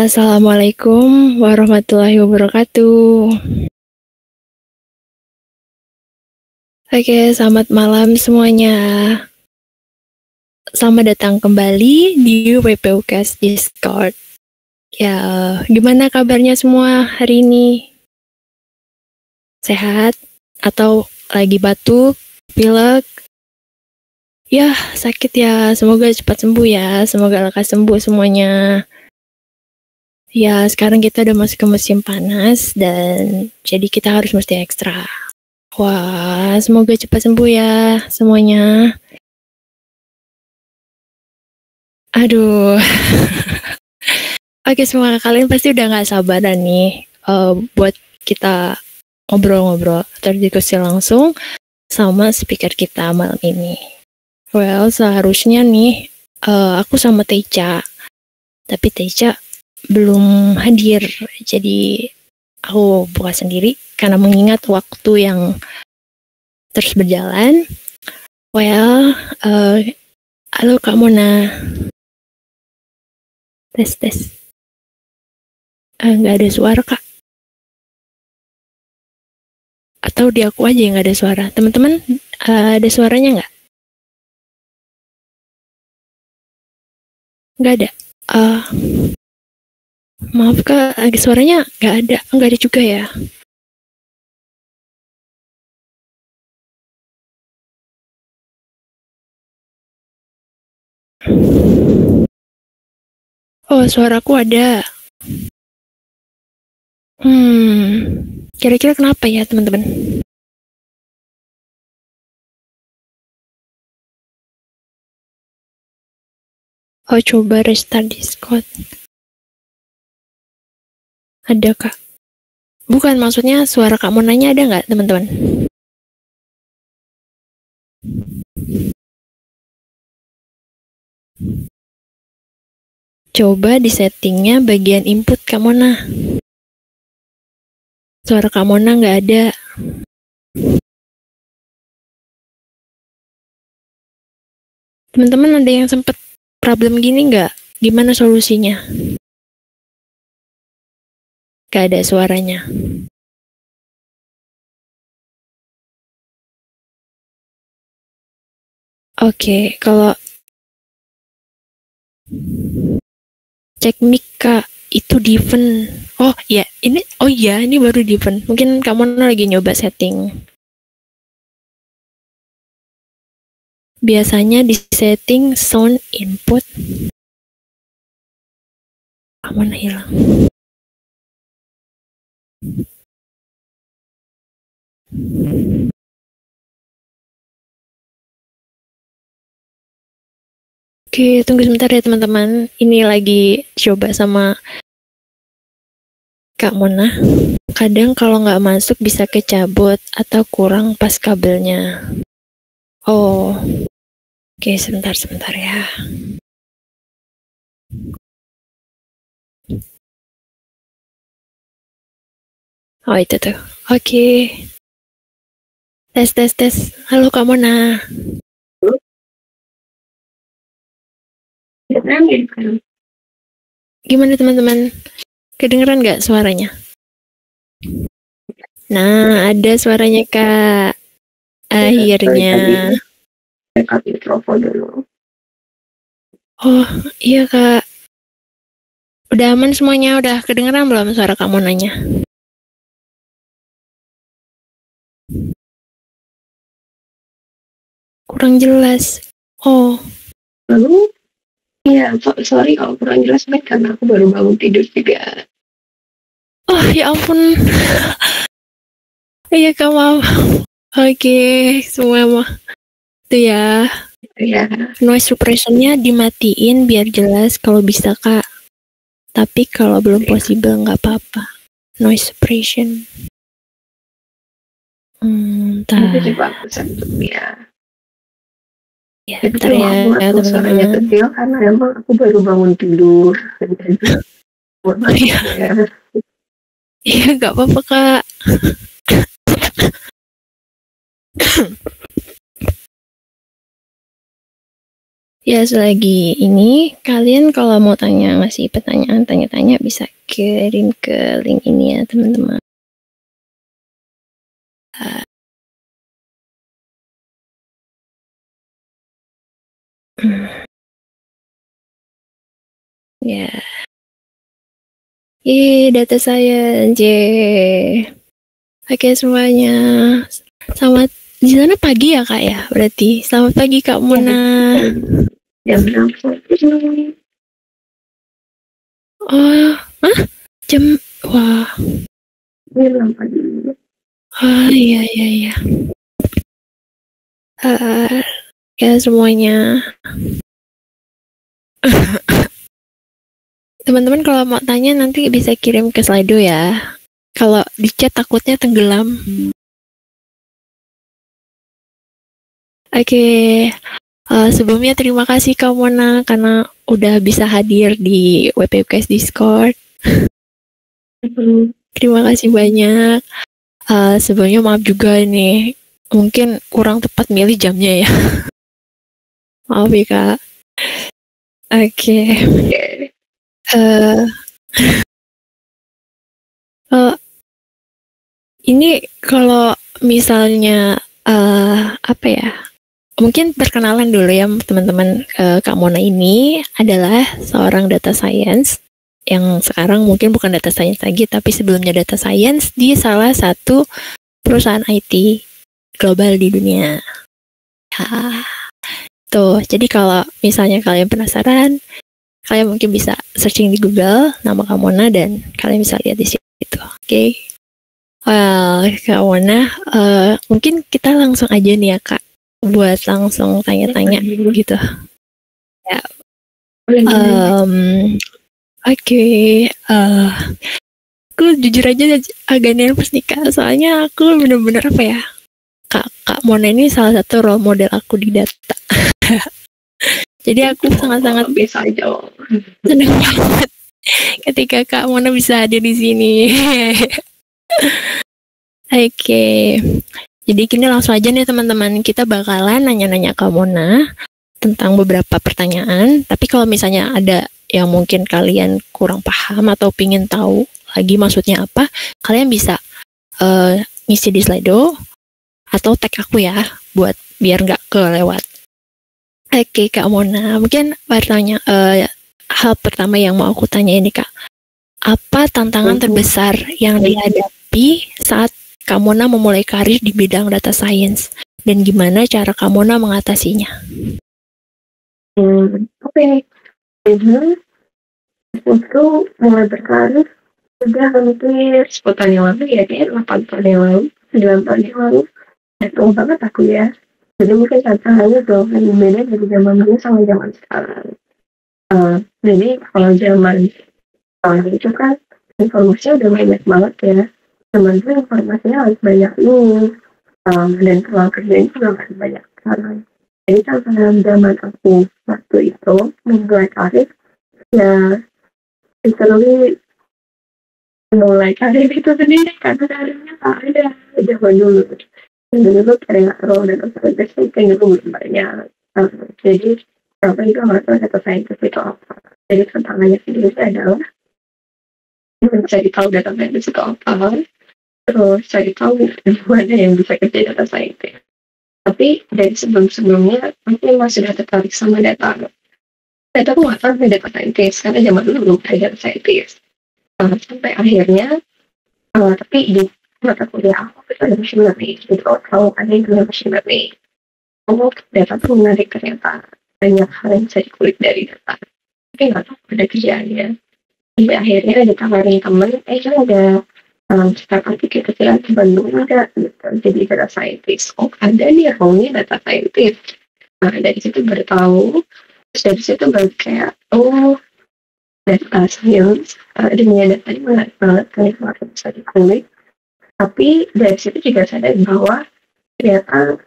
Assalamualaikum warahmatullahi wabarakatuh. Oke, selamat malam semuanya. Selamat datang kembali di WPUKes Discord. Ya, gimana kabarnya semua hari ini? Sehat? Atau lagi batuk, pilek? Ya, sakit ya. Semoga cepat sembuh ya. Semoga lekas sembuh semuanya. Ya, sekarang kita udah masuk ke musim panas dan jadi kita harus mesti ekstra. Wah, semoga cepat sembuh ya semuanya. Aduh. Oke, semua kalian pasti udah gak sabaran nih buat kita ngobrol-ngobrol atau diskusi langsung sama speaker kita malam ini. Well, seharusnya nih aku sama Teca, tapi Teca belum hadir, jadi aku buka sendiri karena mengingat waktu yang terus berjalan. Well, halo Kak Mona. Tes. Nggak ada suara Kak. Atau di aku aja yang nggak ada suara. Teman-teman, ada suaranya nggak? Nggak ada. Maaf Kak, suaranya nggak ada. Nggak ada juga ya. Oh, suaraku ada. Kira-kira kenapa ya teman-teman? Oh, coba restart Discord. Ada Kak? Bukan, maksudnya suara Kak Monanya ada nggak teman-teman? Coba di settingnya bagian input Kak Mona. Suara Kak Mona nggak ada. Teman-teman ada yang sempet problem gini nggak? Gimana solusinya? Gak ada suaranya. Oke, kalau cek mic Kak, itu Diven. Oh ya, ini baru Diven. Mungkin kamu lagi nyoba setting. Biasanya di setting sound input. Kamu hilang. Oke, tunggu sebentar ya teman-teman. Ini lagi coba sama Kak Mona. Kadang kalau nggak masuk bisa kecabut atau kurang pas kabelnya. Oh, oke, sebentar ya. Oh, itu tuh. Oke. Tes. Halo Kak Mona. Gimana teman-teman? Kedengeran nggak suaranya? Nah, ada suaranya Kak. Akhirnya. Backup mikrofon dulu. Oh, iya Kak. Udah aman semuanya? Udah kedengeran belum suara Kak Monanya? Kurang jelas. Oh. Lalu, ya, sorry kalau kurang jelas, karena aku baru bangun tidur juga. Oh, ya ampun. Iya Kak, maaf. Oke, semua mah. Itu ya. Ya. Noise suppression-nya dimatiin biar jelas kalau bisa Kak. Tapi kalau belum possible nggak apa-apa. Noise suppression. Nanti coba aku sentuh ya. Ya, bentar ya teman-teman. Suaranya kecil karena emang aku baru bangun tidur. Iya, nggak apa-apa Kak. Ya, selagi ini kalian kalau mau ngasih pertanyaan, tanya-tanya bisa kirim ke link ini ya, teman-teman. Ya. Data science. Oke semuanya. Selamat di sana pagi ya Kak ya? Berarti selamat pagi Kak Mona. Jam berapa? Oh, jam wah. Jam pagi. Iya. Ya semuanya. Teman-teman kalau mau tanya nanti bisa kirim ke Slido ya. Kalau di chat takutnya tenggelam. Oke. Sebelumnya terima kasih Kak Mona karena udah bisa hadir di WPUKS Discord. Terima kasih banyak. Sebelumnya maaf juga nih, mungkin kurang tepat milih jamnya ya. Maaf ya Kak. Oke. Ini kalau misalnya apa ya? Mungkin perkenalan dulu ya teman-teman. Kak Mona ini adalah seorang data science yang sekarang mungkin bukan data science lagi, tapi sebelumnya data science di salah satu perusahaan IT global di dunia. Ya, tuh. Jadi kalau misalnya kalian penasaran, kalian mungkin bisa searching di Google nama Kak Mona dan kalian bisa lihat di situ. Oke. Kak Mona, mungkin kita langsung aja nih ya Kak, buat langsung tanya-tanya gitu. Ya. Oke. Aku jujur aja agak nervous nih Kak, soalnya aku bener-bener apa ya, Kak Mona ini salah satu role model aku di data. Jadi aku sangat-sangat bisa aja senang banget ketika Kak Mona bisa hadir di sini. Oke. Jadi kini langsung aja nih teman-teman, kita bakalan nanya-nanya Kak Mona tentang beberapa pertanyaan. Tapi kalau misalnya ada yang mungkin kalian kurang paham atau pingin tahu lagi maksudnya apa, kalian bisa ngisi di Slido atau tag aku ya, buat biar nggak kelewat. Oke Kak Mona, mungkin hal pertama yang mau aku tanya ini Kak, apa tantangan terbesar yang dihadapi saat Kak Mona memulai karir di bidang data science dan gimana cara Kak Mona mengatasinya? Oke. Aku mulai berkarir sudah hampir 10 tahun yang lalu ya, kayak 8 tahun yang lalu, 9 tahun yang lalu. Tua banget aku ya. Jadi mungkin tantangannya tuh kan beda dari zaman dulu sama zaman sekarang. Jadi kalau zaman itu kan informasinya udah banyak banget ya. Zaman itu informasinya harus banyak ini. Dan peluang kerjanya juga harus banyak sekarang. Jadi tantangan zaman aku waktu itu memulai karir ya, literally mulai karir itu sendiri karena karirnya tak ada zaman dulu. Dulu kayak role dan scientist kayak gitu belum banyak. Jadi apa itu nggak tahu data scientist itu apa. Jadi tantangannya sendiri adalah mencari tahu data scientist itu apa, terus cari tahu mana yang bisa kerja data scientist. Tapi dari sebelumnya aku memang sudah tertarik sama data. Data aku nggak tahu data scientist karena zaman dulu belum ada data scientist. Sampai akhirnya tapi di mata kuliah aku itu ada machine learning, jadi kalau ada yang punya machine learning, data tuh menarik ternyata, banyak hal yang bisa dikulik dari data, tapi nggak tahu ada kerjaannya. Sampai akhirnya ada tawarin temen, kan ada startup kecil-kecilan di Bandung ada gitu, jadi data scientist. Ada nih role-nya data scientist. Dari situ baru tahu, terus dari situ baru kayak data science, dunia data ini menarik banget, kan bisa dikulik. Tapi dari situ juga sadar bahwa ternyata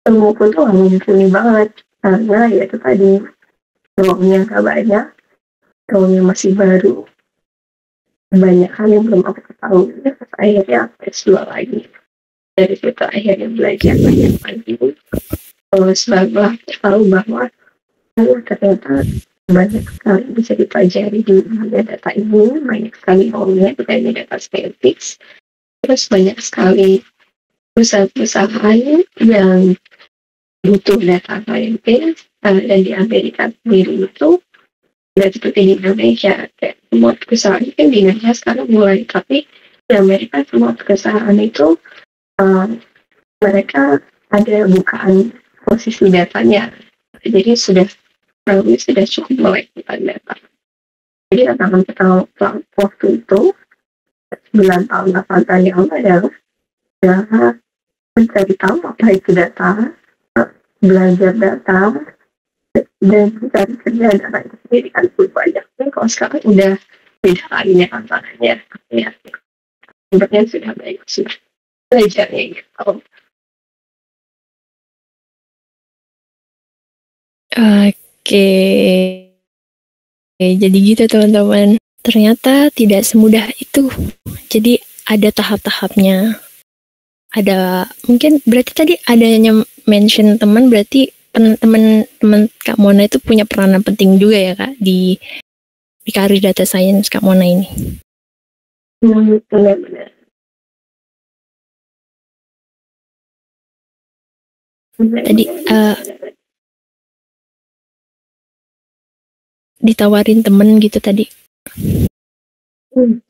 ilmuku tuh gak mumpuni banget, karena ya itu tadi ilmunya gak banyak, ilmunya masih baru, banyak hal yang belum aku ketahui. Terus akhirnya aku S2 lagi, dari situ akhirnya belajar banyak lagi, terus barulah tahu bahwa ternyata banyak sekali bisa dipelajari di data ini, banyak sekali omnya dari data statistics, terus banyak sekali perusahaan-perusahaan yang butuh data scientist, dan di Amerika sendiri itu tidak seperti di Indonesia, kayak semua perusahaan kan di Indonesia sekarang mulai, tapi di Amerika semua perusahaan itu mereka ada bukaan posisi datanya, jadi sudah cukup melek tentang data. Jadi tantangan kita waktu itu 9 tahun 8 tahun yang lalu adalah mencari tahu apa itu data, belajar data, dan mencari kerja data itu sendiri kan banyak. Tapi kalau sekarang udah beda lainnya tantangannya, ya sebenarnya sudah baik, sudah belajarnya gitu. Oke, jadi gitu teman-teman. Ternyata tidak semudah itu. Jadi ada tahap-tahapnya. Ada mungkin berarti tadi adanya mention teman, berarti teman Kak Mona itu punya peranan penting juga ya Kak di karir data science Kak Mona ini. Benar-benar. Tadi ditawarin temen gitu tadi.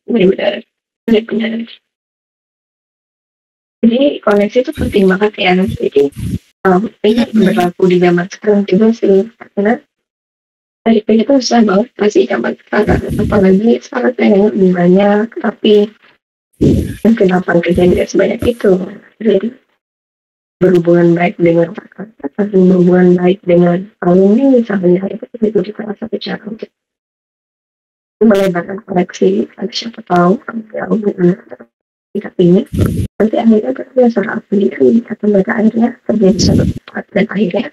Benar-benar. Jadi koneksi itu penting banget ya. Jadi ini berlaku di zaman sekarang juga sih, karena dari itu susah banget masih zaman sekarang, apalagi sekarang kayaknya lebih banyak, tapi mungkin lapangan kerja tidak sebanyak itu. Jadi berhubungan baik dengan kakak, berhubungan baik dengan alumni misalnya, itu juga salah satu cara untuk melebarkan koneksi. Siapa tahu alumni ini nanti akhirnya kerja secara sendiri, atau mereka akhirnya kerja di satu tempat dan akhirnya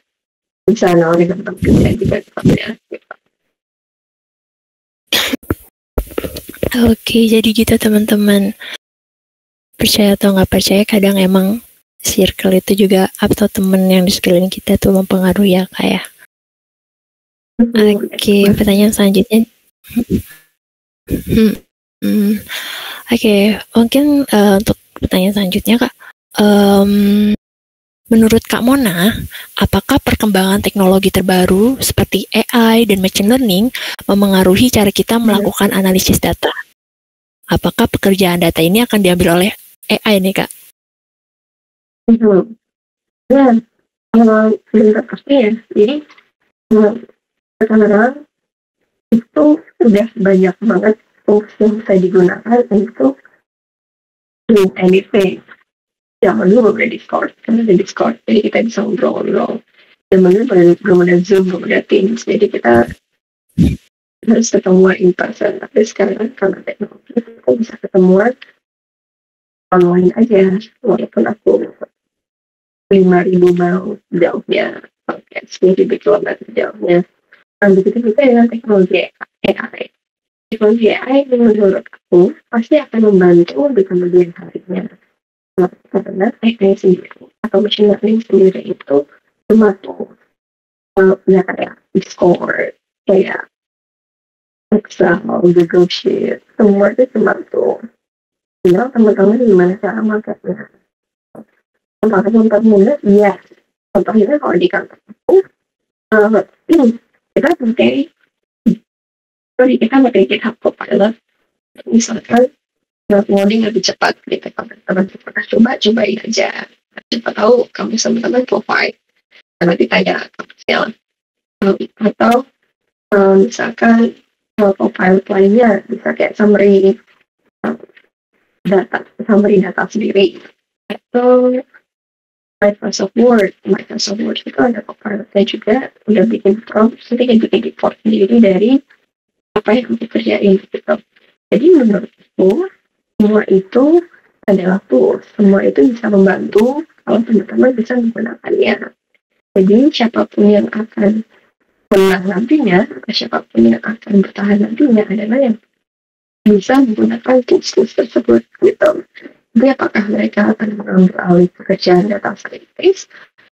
bisa nawarin tempat kerja juga tempatnya. Oke, jadi gitu teman-teman. Percaya atau nggak percaya, kadang emang circle itu juga atau temen yang di sekeliling kita tuh mempengaruhi ya Kak ya. Oke, pertanyaan selanjutnya. Oke, mungkin untuk pertanyaan selanjutnya Kak, menurut Kak Mona, apakah perkembangan teknologi terbaru seperti AI dan machine learning memengaruhi cara kita melakukan analisis data? Apakah pekerjaan data ini akan diambil oleh AI nih Kak? Ya, benar pasti ya. Jadi sekarang itu udah banyak banget tools yang bisa digunakan untuk do anything. Zaman dulu belum ada Discord, karena ada Discord, jadi kita bisa ngobrol-ngobrol. Zaman dulu belum ada Zoom, belum ada Teams, jadi kita harus ketemuan in person. Tapi sekarang karena teknologi, kita bisa ketemuan online aja, walaupun aku 5.000 mil jauhnya, 10.000 kilometer jauhnya. Nah, begitu juga dengan teknologi AI. Teknologi AI menurut aku pasti akan membantu di kemudian harinya. Karena AI sendiri atau machine learning sendiri itu cuma tuh ya kayak Discord, kayak Excel, Google Sheet, semua itu cuma tuh. Tinggal teman-teman gimana cara makanya. Contoh mudah, iya. Contohnya kalau di kantor aku, kita pakai GitHub Copilot, misalkan coding lebih cepat gitu. Teman-teman pernah cobain aja. Siapa tahu kamu sama-sama provide, nanti tanya komersial. Atau misalkan Copilot lainnya bisa kayak summary data sendiri. Atau Microsoft Word itu ada Copilotnya juga, udah bikin prompt, nanti bikin report sendiri dari apa yang kamu kerjain gitu. Jadi menurutku semua itu adalah tools, semua itu bisa membantu kalau teman-teman bisa menggunakannya. Jadi siapapun yang akan menang nantinya, atau siapapun yang akan bertahan nantinya adalah yang bisa menggunakan tools tersebut gitu. Jadi apakah mereka akan mengambil alih pekerjaan data scientist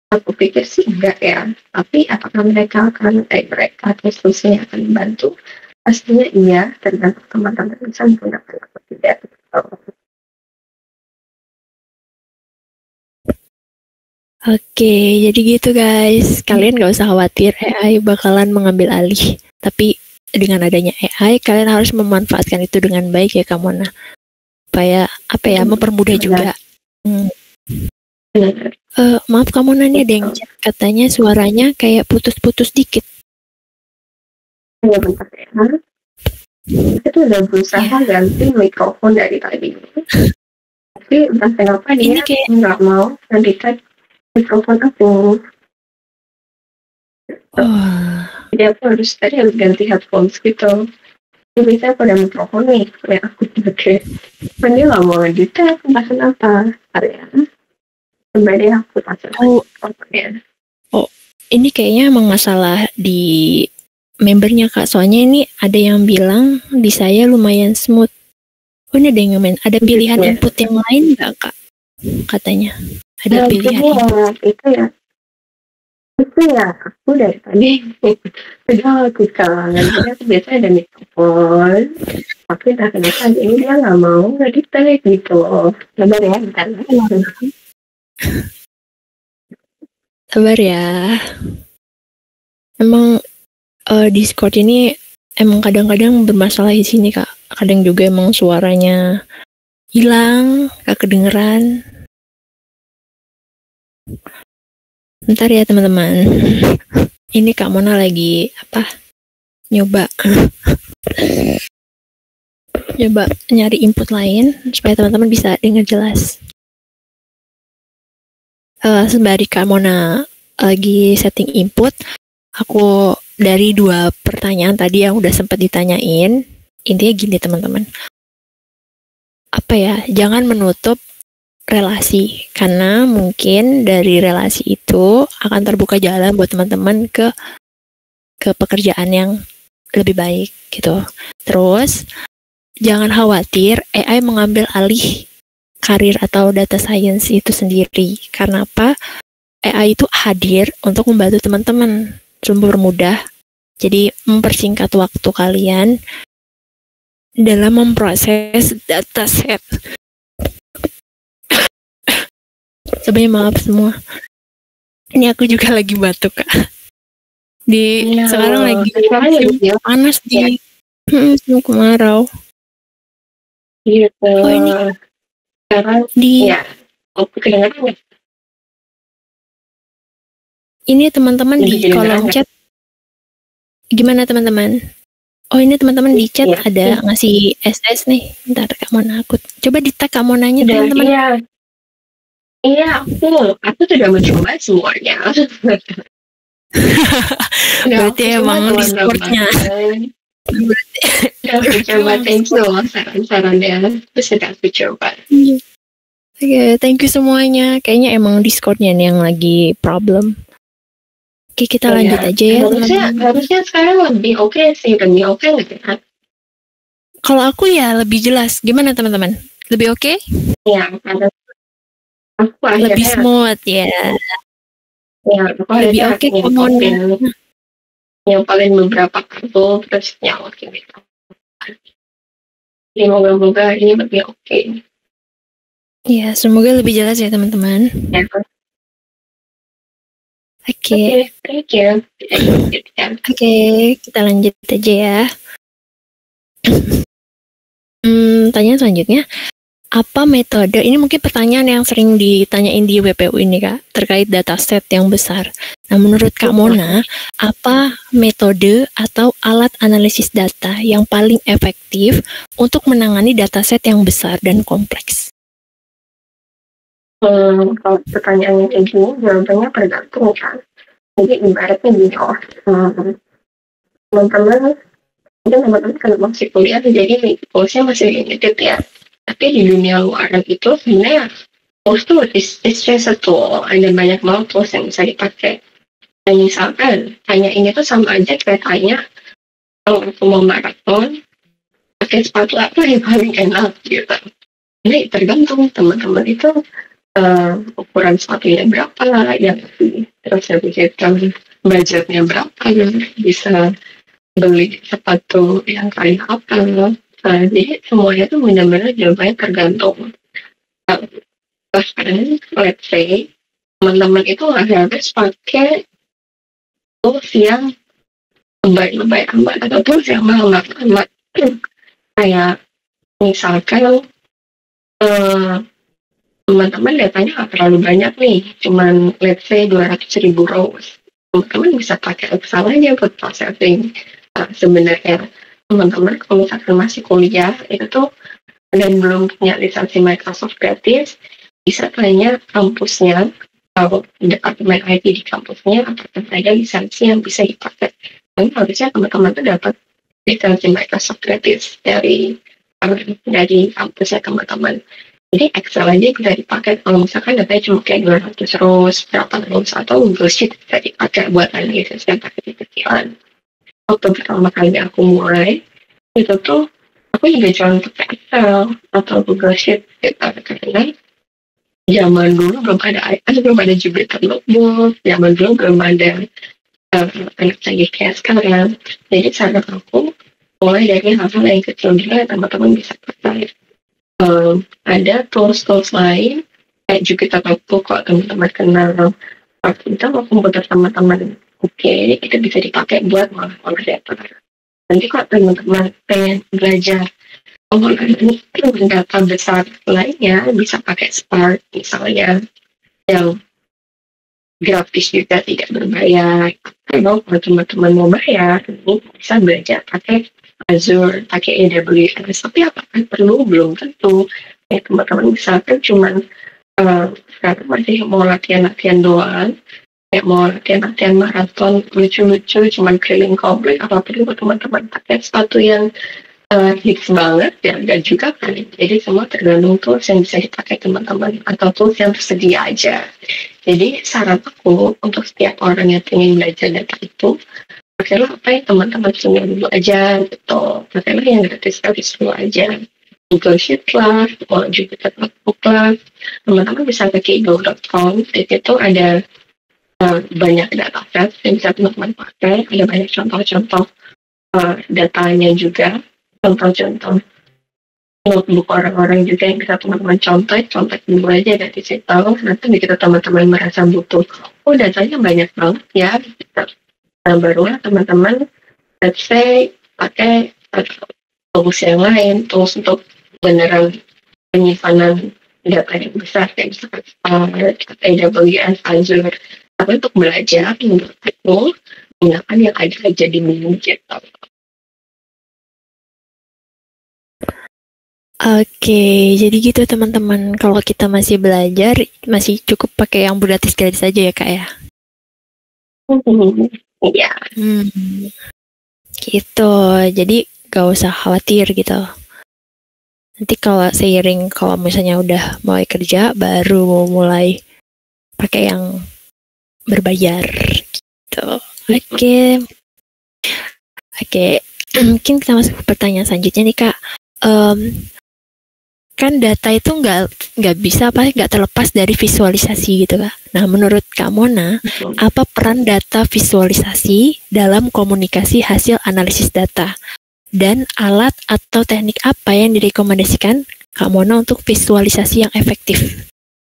Aku pikir sih enggak ya, tapi apakah mereka terus terusnya akan membantu? Pastinya iya, tergantung teman-teman bisa menggunakan atau tidak. Oke, jadi gitu guys. Kalian gak usah khawatir AI bakalan mengambil alih. Tapi dengan adanya AI, kalian harus memanfaatkan itu dengan baik ya Kak Mona. Supaya mempermudah juga. Maaf Kak Mona, nih ada yang chat katanya suaranya kayak putus-putus dikit. Ya bentar ya. Itu udah berusaha ganti mikrofon dari tadi. Tapi entah kenapa dia nggak mau ngedetek mikrofon aku. Jadi aku harus ganti headphones gitu. Jadi biasanya aku ada mikrofon nih yang aku pakai. Dan dia nggak mau ngedetek, entah kenapa. Area. Kembali aku pasang mikrofonnya. Ini kayaknya emang masalah di membernya Kak. Soalnya ini ada yang bilang di saya lumayan smooth. Oh, ini ada yang ngamen. Ada pilihan input yang lain nggak Kak? Katanya. Ada pilihan input. Itu ya, aku dari tadi udah aku kangen. Jadi aku biasanya ada mikrofon. Tapi entah kenapa ini dia nggak mau ngedetek gitu. Sabar ya, bentar. Sabar ya. Emang Discord ini emang kadang-kadang bermasalah di sini Kak. Kadang juga emang suaranya hilang, gak kedengeran. Bentar ya teman-teman. Ini Kak Mona lagi nyoba nyari input lain supaya teman-teman bisa dengar jelas. Sembari Kak Mona lagi setting input, aku dari 2 pertanyaan tadi yang udah sempat ditanyain, intinya gini teman-teman. Jangan menutup relasi, karena mungkin dari relasi itu akan terbuka jalan buat teman-teman ke pekerjaan yang lebih baik gitu. Terus jangan khawatir AI mengambil alih karir atau data science itu sendiri. Karena apa? AI itu hadir untuk membantu teman-teman, mempermudah. Jadi mempersingkat waktu kalian dalam memproses dataset. Sebenarnya maaf semua. Ini aku juga lagi batuk Kak. Sekarang lagi panas di musim kemarau. Gitu. Oh ini sekarang kedengaran. Ini teman-teman di kolom chat. Gimana teman-teman? Oh ini teman-teman di chat ada ngasih SS nih. Bentar Kak Mona, aku coba di tag Kak Monanya teman-teman. Iya, aku sudah mencoba semuanya. Berarti emang Discord-nya. Aku coba, thank you saran-sarannya. Terus sudah aku coba. Oke, thank you semuanya. Kayaknya emang Discord-nya nih yang lagi problem. Oke, kita lanjut aja ya teman-teman. Harusnya sekarang lebih oke sih, lebih oke nggak? Kalau aku ya lebih jelas. Gimana teman-teman? Lebih oke? Iya, aku lebih smooth ya. Ya, lebih oke ngomongin yang paling beberapa kartu terus nyalakin gitu. Jadi moga-moga ini lebih oke. Iya, semoga lebih jelas ya teman-teman. Ya. Oke. Thank you. Oke, kita lanjut aja ya. Tanya selanjutnya, apa metode, ini mungkin pertanyaan yang sering ditanyain di WPU ini Kak, terkait dataset yang besar. Nah menurut Kak Mona, apa metode atau alat analisis data yang paling efektif untuk menangani dataset yang besar dan kompleks? Kalau pertanyaannya kayak gini, jawabannya tergantung kan. Jadi ibaratnya gini, teman-teman kalau masih kuliah, jadi goalsnya masih limited ya. Tapi di dunia luar itu sebenarnya tools tuh it's just a tool. Ada banyak banget tools yang bisa dipakai. Dan misalkan tanya ini tuh sama aja kayak tanya kalau aku mau maraton pakai sepatu apa yang paling enak gitu. Jadi tergantung teman-teman itu ukuran sepatunya berapa ya, terus habis itu budgetnya berapa, bisa beli sepatu yang kayak apa. Jadi semuanya tuh benar-benar jawabannya tergantung. Bahkan let's say teman-teman itu nggak harus pakai tools yang lebay-lebay amat atau tools yang mahal amat. Kayak misalkan teman-teman datanya nggak terlalu banyak nih, cuman let's say 200.000 rows. Teman-teman bisa pakai Excel aja buat processing. Sebenarnya teman-teman kalau misalkan masih kuliah itu tuh dan belum punya lisensi Microsoft gratis, bisa tanya kampusnya atau departemen IT di kampusnya apakah ada lisensi yang bisa dipakai. Dan harusnya teman-teman tuh dapat lisensi Microsoft gratis dari kampusnya teman-teman. Jadi Excel aja bisa dipakai kalau misalkan datanya cuma kayak 200 rows, berapa rows, atau Google Sheet bisa dipakai buat analisis yang kecil-kecilan. Waktu pertama kali aku mulai, itu tuh aku juga cuma pakai Excel atau Google Sheet gitu, karena zaman dulu belum ada Jupyter Notebook, zaman dulu belum ada anak canggih kayak sekarang. Jadi saran aku mulai dari hal-hal yang kecil juga yang teman-teman bisa pakai. Ada tools lain kayak Jupyter Notebook kalau teman-teman kenal. Kita mau komputer teman-teman, oke, itu bisa dipakai buat mengerjakan. Nanti kalau teman-teman pengen belajar pengolahan data besar lainnya, bisa pakai Spark misalnya, yang gratis juga tidak berbayar. Kalau teman-teman mau bayar, ini bisa belajar pakai Azure, pakai AWS. Tapi apakah perlu? Belum tentu. Teman-teman misalkan cuman sekarang masih mau latihan-latihan doang, kayak mau latihan maraton lucu-lucu, cuman keliling komplek, apa perlu teman-teman pakai sepatu yang hits banget, ya enggak juga kan. Jadi semua tergantung tools yang bisa dipakai teman-teman atau tools yang tersedia aja. Jadi saran aku untuk setiap orang yang ingin belajar data itu, pakailah apa yang teman-teman punya dulu aja gitu. Pakailah yang gratis dulu aja. Google Sheet lah, mau Jupyter Notebook lah. Teman-teman bisa ke keygo.com, di situ ada banyak dataset yang bisa teman-teman pakai. Ada banyak contoh-contoh datanya juga, contoh-contoh notebook orang-orang juga yang bisa teman-teman contoh dulu aja dari situ. Nanti begitu teman-teman merasa butuh, oh datanya banyak banget ya, nah barulah teman-teman let's say pakai tools yang lain, tools untuk beneran penyimpanan data yang besar kayak misalkan AWS, Azure. Tapi untuk belajar menurut aku gunakan yang ada aja di menu gitu. Oke, jadi gitu teman-teman. Kalau kita masih belajar, masih cukup pakai yang gratis-gratis saja ya kak ya? Iya. Gitu, jadi gak usah khawatir gitu. Nanti kalau seiring, kalau misalnya udah mulai kerja, baru mulai pakai yang berbayar gitu. Oke. Mungkin kita masuk ke pertanyaan selanjutnya nih kak. Kan data itu nggak terlepas dari visualisasi gitu kak. Nah menurut Kak Mona, apa peran data visualisasi dalam komunikasi hasil analisis data? Dan alat atau teknik apa yang direkomendasikan Kak Mona untuk visualisasi yang efektif,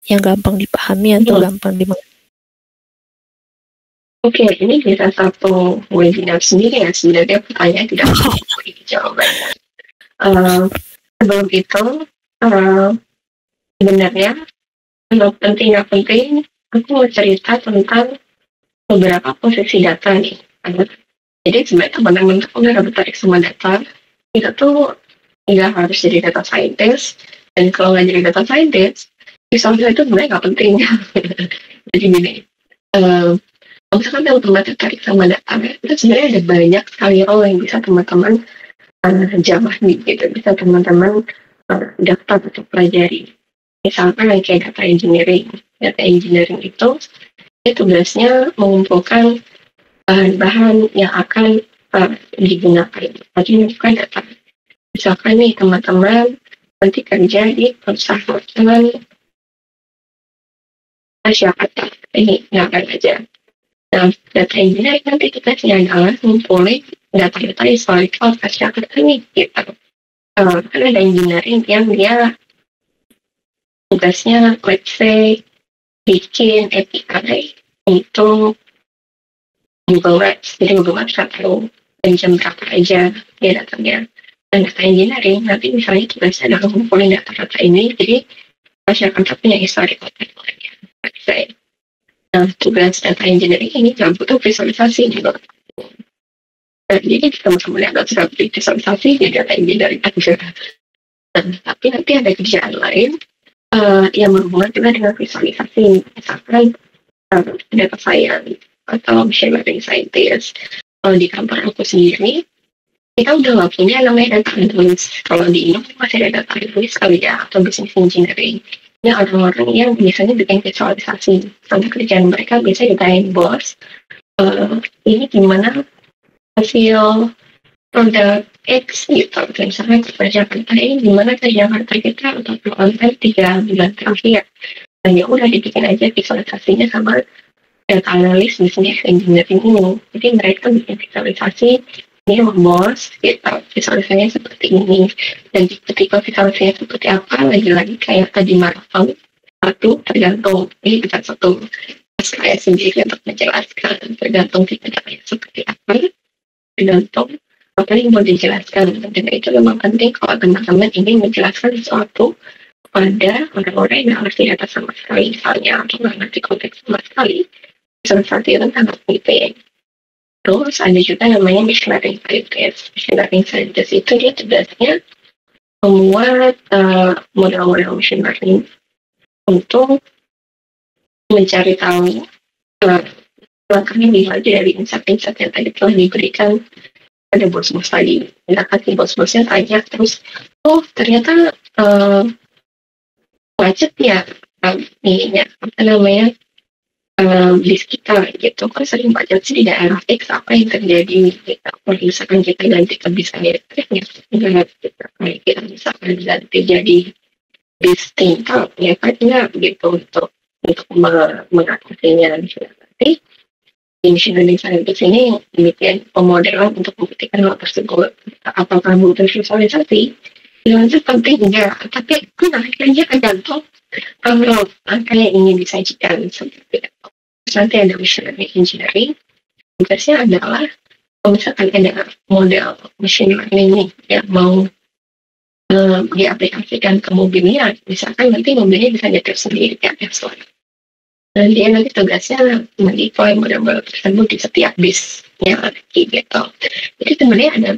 yang gampang dipahami atau gampang dimengerti? Oke, ini bisa satu webinar sendiri ya, sebenarnya pertanyaan tidak memiliki jawaban. Sebelum itu, sebenarnya untuk penting, aku mau cerita tentang beberapa posisi data nih. Jadi sebenarnya teman-teman tuh udah tertarik sama data, itu tuh nggak harus jadi data scientist, dan kalau nggak jadi data scientist, visualisasi itu sebenarnya nggak penting. Jadi gini, kalau misalkan teman-teman tertarik sama data, itu sebenarnya ada banyak sekali role yang bisa teman-teman jamahi gitu, bisa teman-teman daftar untuk pelajari. Misalkan yang kayak data engineering. Data engineering itu tugasnya mengumpulkan bahan-bahan yang akan digunakan. Jadi bukan data. Misalkan nih teman-teman nanti kerja di perusahaan masyarakat ini ngapain aja. Nah, data engineering nanti tugasnya adalah ngumpulin data-data historical masyarakat ini gitu. Kan ada engineering yang dia tugasnya let's say bikin API untuk Google Maps. Jadi Google Maps nggak tahu jam berapa aja dia datangnya. Dan data engineering nanti misalnya tugasnya adalah ngumpulin data-data ini, jadi masyarakat punya historical data-nya. Let's say. Nah, tugas data engineering ini nggak butuh visualisasi juga. Nah, jadi teman-teman yang nggak sudah visualisasi di data engineering aja. Nah, tapi nanti ada kerjaan lain yang berhubungan juga dengan visualisasi. Misalkan data science atau machine learning scientist. Kalau di kantor aku sendiri, kita udah nggak punya namanya data analyst. Kalau di Indo masih ada data analyst kali ya, atau business engineering. Ini orang-orang yang biasanya bikin visualisasi. Sampai kerjaan mereka biasanya ditanyain bos, ini gimana hasil produk X gitu. Misalnya kerja Jakarta ini gimana kerja Jakarta kita untuk online 3 bulan terakhir. Nah ya udah dibikin aja visualisasinya sama data analis business engineering ini. Jadi mereka bikin visualisasi ini bos gitu, visualisasinya seperti ini, dan ketika visualisasinya seperti apa lagi-lagi kayak tadi maraton satu tergantung ini bisa satu saya sendiri untuk menjelaskan tergantung tipe-tipenya seperti apa, tergantung apa yang mau dijelaskan. Dan itu memang penting kalau teman-teman ingin menjelaskan sesuatu pada orang-orang yang nggak ngerti data sama sekali misalnya, atau nggak ngerti konteks sama sekali. Seperti itu sangat penting. Terus ada juga namanya machine learning scientist. Machine learning scientist itu dia tugasnya membuat model-model machine learning untuk mencari tahu langkahnya lebih lanjut dari insight-insight yang tadi telah diberikan pada bos-bos tadi. Misalkan si bos-bosnya tanya terus, oh ternyata macet ya ininya apa namanya di sekitar gitu, kan sering macet sih di daerah X, apa yang terjadi gitu. Kalau misalkan kita ganti ke bis elektriknya, kita misalkan ganti jadi bis tingkat ya kan enggak gitu untuk mengatasinya. Nanti machine learning scientist ini bikin pemodelan untuk membuktikan hal tersebut. Apakah butuh visualisasi? Visualisasi penting enggak, tapi akhirnya tergantung kalau angkanya ingin disajikan seperti itu. Nanti ada machine learning engineering, tugasnya adalah kalau misalkan ada model machine learning nih yang mau diaplikasikan ke mobilnya, misalkan nanti mobilnya bisa nyetir sendiri ya Tesla. Dan dia nanti tugasnya mendeploy model-model tersebut di setiap bisnya gitu. Jadi sebenarnya ada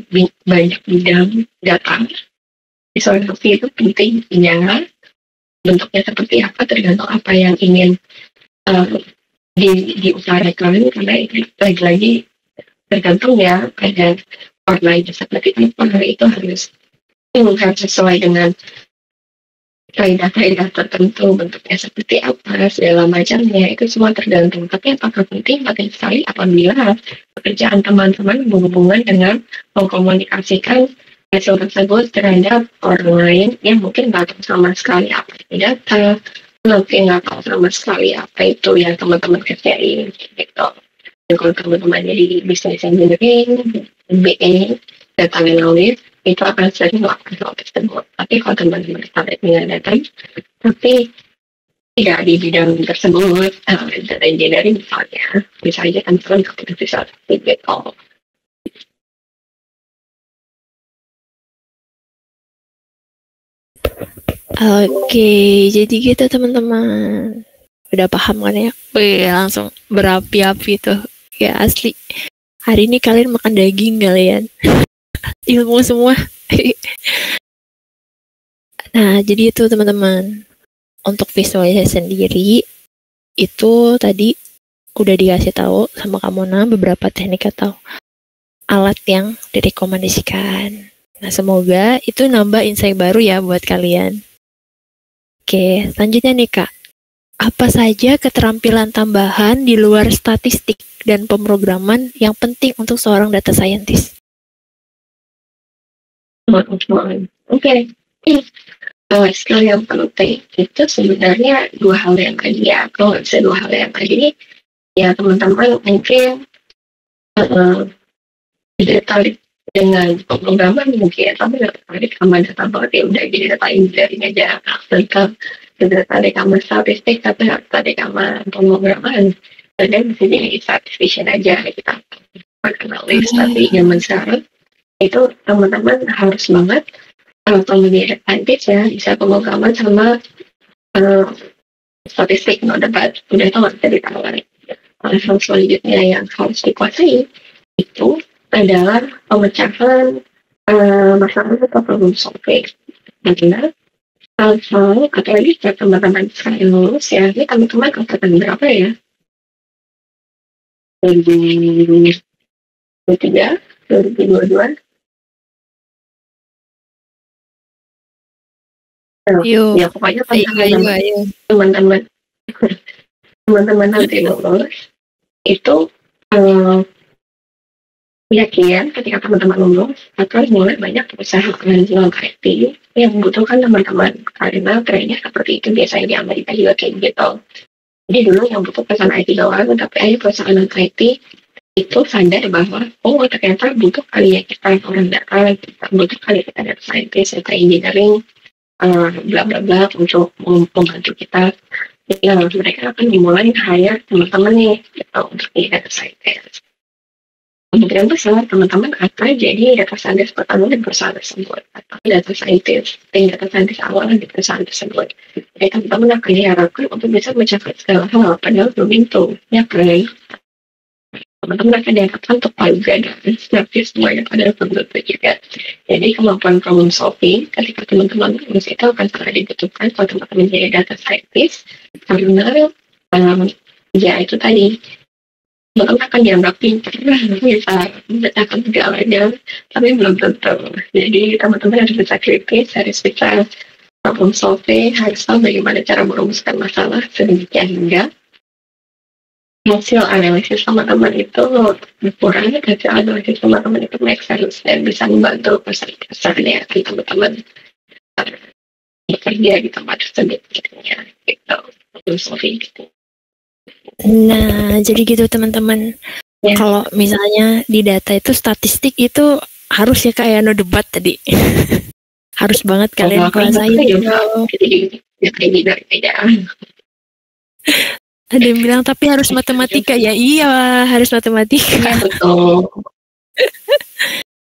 banyak bidang data. Visualisasi itu penting, ya. Bentuknya seperti apa tergantung apa yang ingin diutarakan, karena lagi-lagi tergantung ya ada online seperti apa, itu harus sesuai dengan kaidah-kaidah tertentu, bentuknya seperti apa, segala macamnya, itu semua tergantung. Tapi apakah penting sekali apabila pekerjaan teman-teman berhubungan dengan mengkomunikasikan hasil tersebut terhadap orang lain yang mungkin nggak tahu sama sekali apa itu data, mungkin nggak tahu sama sekali apa itu yang teman-teman kerjain gitu. Dan kalau teman-teman jadi business engineering, BA, data analyst, itu akan sering melakukan hal tersebut. Tapi kalau teman-teman tertarik dengan data, tapi tidak di bidang tersebut, data engineering misalnya, bisa aja teman-teman bisa gitu. Oke, jadi gitu teman-teman. Udah paham kan ya? Wih, langsung berapi-api tuh. Ya asli. Hari ini kalian makan daging kalian. Ilmu semua. Nah, jadi itu teman-teman. Untuk visualisasi sendiri, itu tadi udah dikasih tahu sama Kamona beberapa teknik atau alat yang direkomendasikan. Nah, semoga itu nambah insight baru ya buat kalian. Oke, selanjutnya nih Kak. Apa saja keterampilan tambahan di luar statistik dan pemrograman yang penting untuk seorang data scientist? Oke. skill yang penting itu sebenarnya 2 hal yang tadi ya. Kalau nggak bisa 2 hal yang tadi, ya teman-teman mungkin tidak tertarik dengan pemrograman mungkin, tapi nggak tertarik sama data banget, ya udah jadi data engineering aja. Mereka tidak tertarik sama statistik, tapi nggak tertarik sama pemrograman. Dan bisa jadi statistician aja kita analis. Tapi zaman sekarang itu teman-teman harus banget kalau menjadi advantage ya bisa pemrograman sama statistik, no debat, udah tau nggak bisa ditawar. Hal selanjutnya yang harus dikuasai itu adalah pemecahan masalah atau problem solving. Karena hal-hal atau lagi setiap teman-teman sekarang lulus ya, ini teman-teman angkatan berapa ya? 2023, 2022. Ya pokoknya teman-teman nanti lulus itu yakin ketika teman-teman lulus akan mulai banyak perusahaan non IT yang membutuhkan teman-teman, karena trennya seperti itu biasanya di Amerika juga kayak gitu. Jadi dulu yang butuh perusahaan IT doang, tapi ayo perusahaan non IT itu sadar bahwa ternyata butuh kali ya kita orang data, kita butuh kali kita data scientist, data engineering, bla bla bla untuk membantu kita. Ya mereka akan dimulai hire teman-teman nih gitu, untuk jadi data scientist. Kemungkinan besar teman-teman akan jadi data scientist pertama di perusahaan tersebut, atau data scientist awal di perusahaan tersebut. Jadi teman-teman akan diharapkan untuk bisa mencapai segala hal padahal belum itu, ya kan? Teman-teman akan diharapkan untuk juga dan ngerti semuanya padahal belum tentu juga. Jadi kemampuan problem solving ketika teman-teman lulus itu akan sangat dibutuhkan kalau teman-teman menjadi data scientist, karena ya itu tadi teman-teman akan dianggap pintar, bisa memecahkan segalanya, tapi belum tentu. Jadi teman-teman harus bisa kritis, harus bisa problem solving, harus tahu bagaimana cara merumuskan masalah sedemikian hingga hasil analisis teman-teman itu berkurang, hasil analisis teman-teman itu make sense dan bisa membantu peserta-peserta teman-teman bekerja di tempat tersebut gitu. Nah, jadi gitu teman-teman. Ya. Kalau misalnya di data itu statistik itu harus ya kayak no debat tadi. Harus banget kalian kuasain. Ada yang bilang tapi harus matematika ya, iya harus matematika. Ya, betul.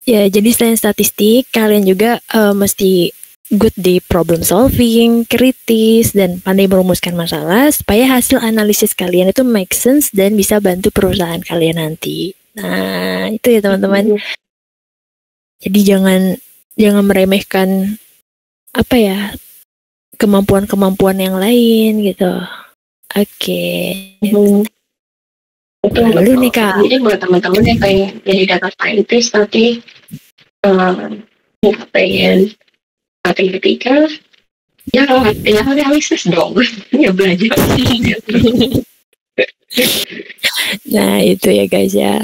Ya jadi selain statistik kalian juga mesti good di problem solving, kritis dan pandai merumuskan masalah supaya hasil analisis kalian itu make sense dan bisa bantu perusahaan kalian nanti. Nah itu ya teman-teman. Jadi jangan meremehkan apa ya kemampuan-kemampuan yang lain gitu. Oke. Betul nih Kak. Jadi buat teman-teman yang pengen jadi data scientist nanti pengen matematika, ya analisis dong, ya belajar. Nah itu ya guys ya.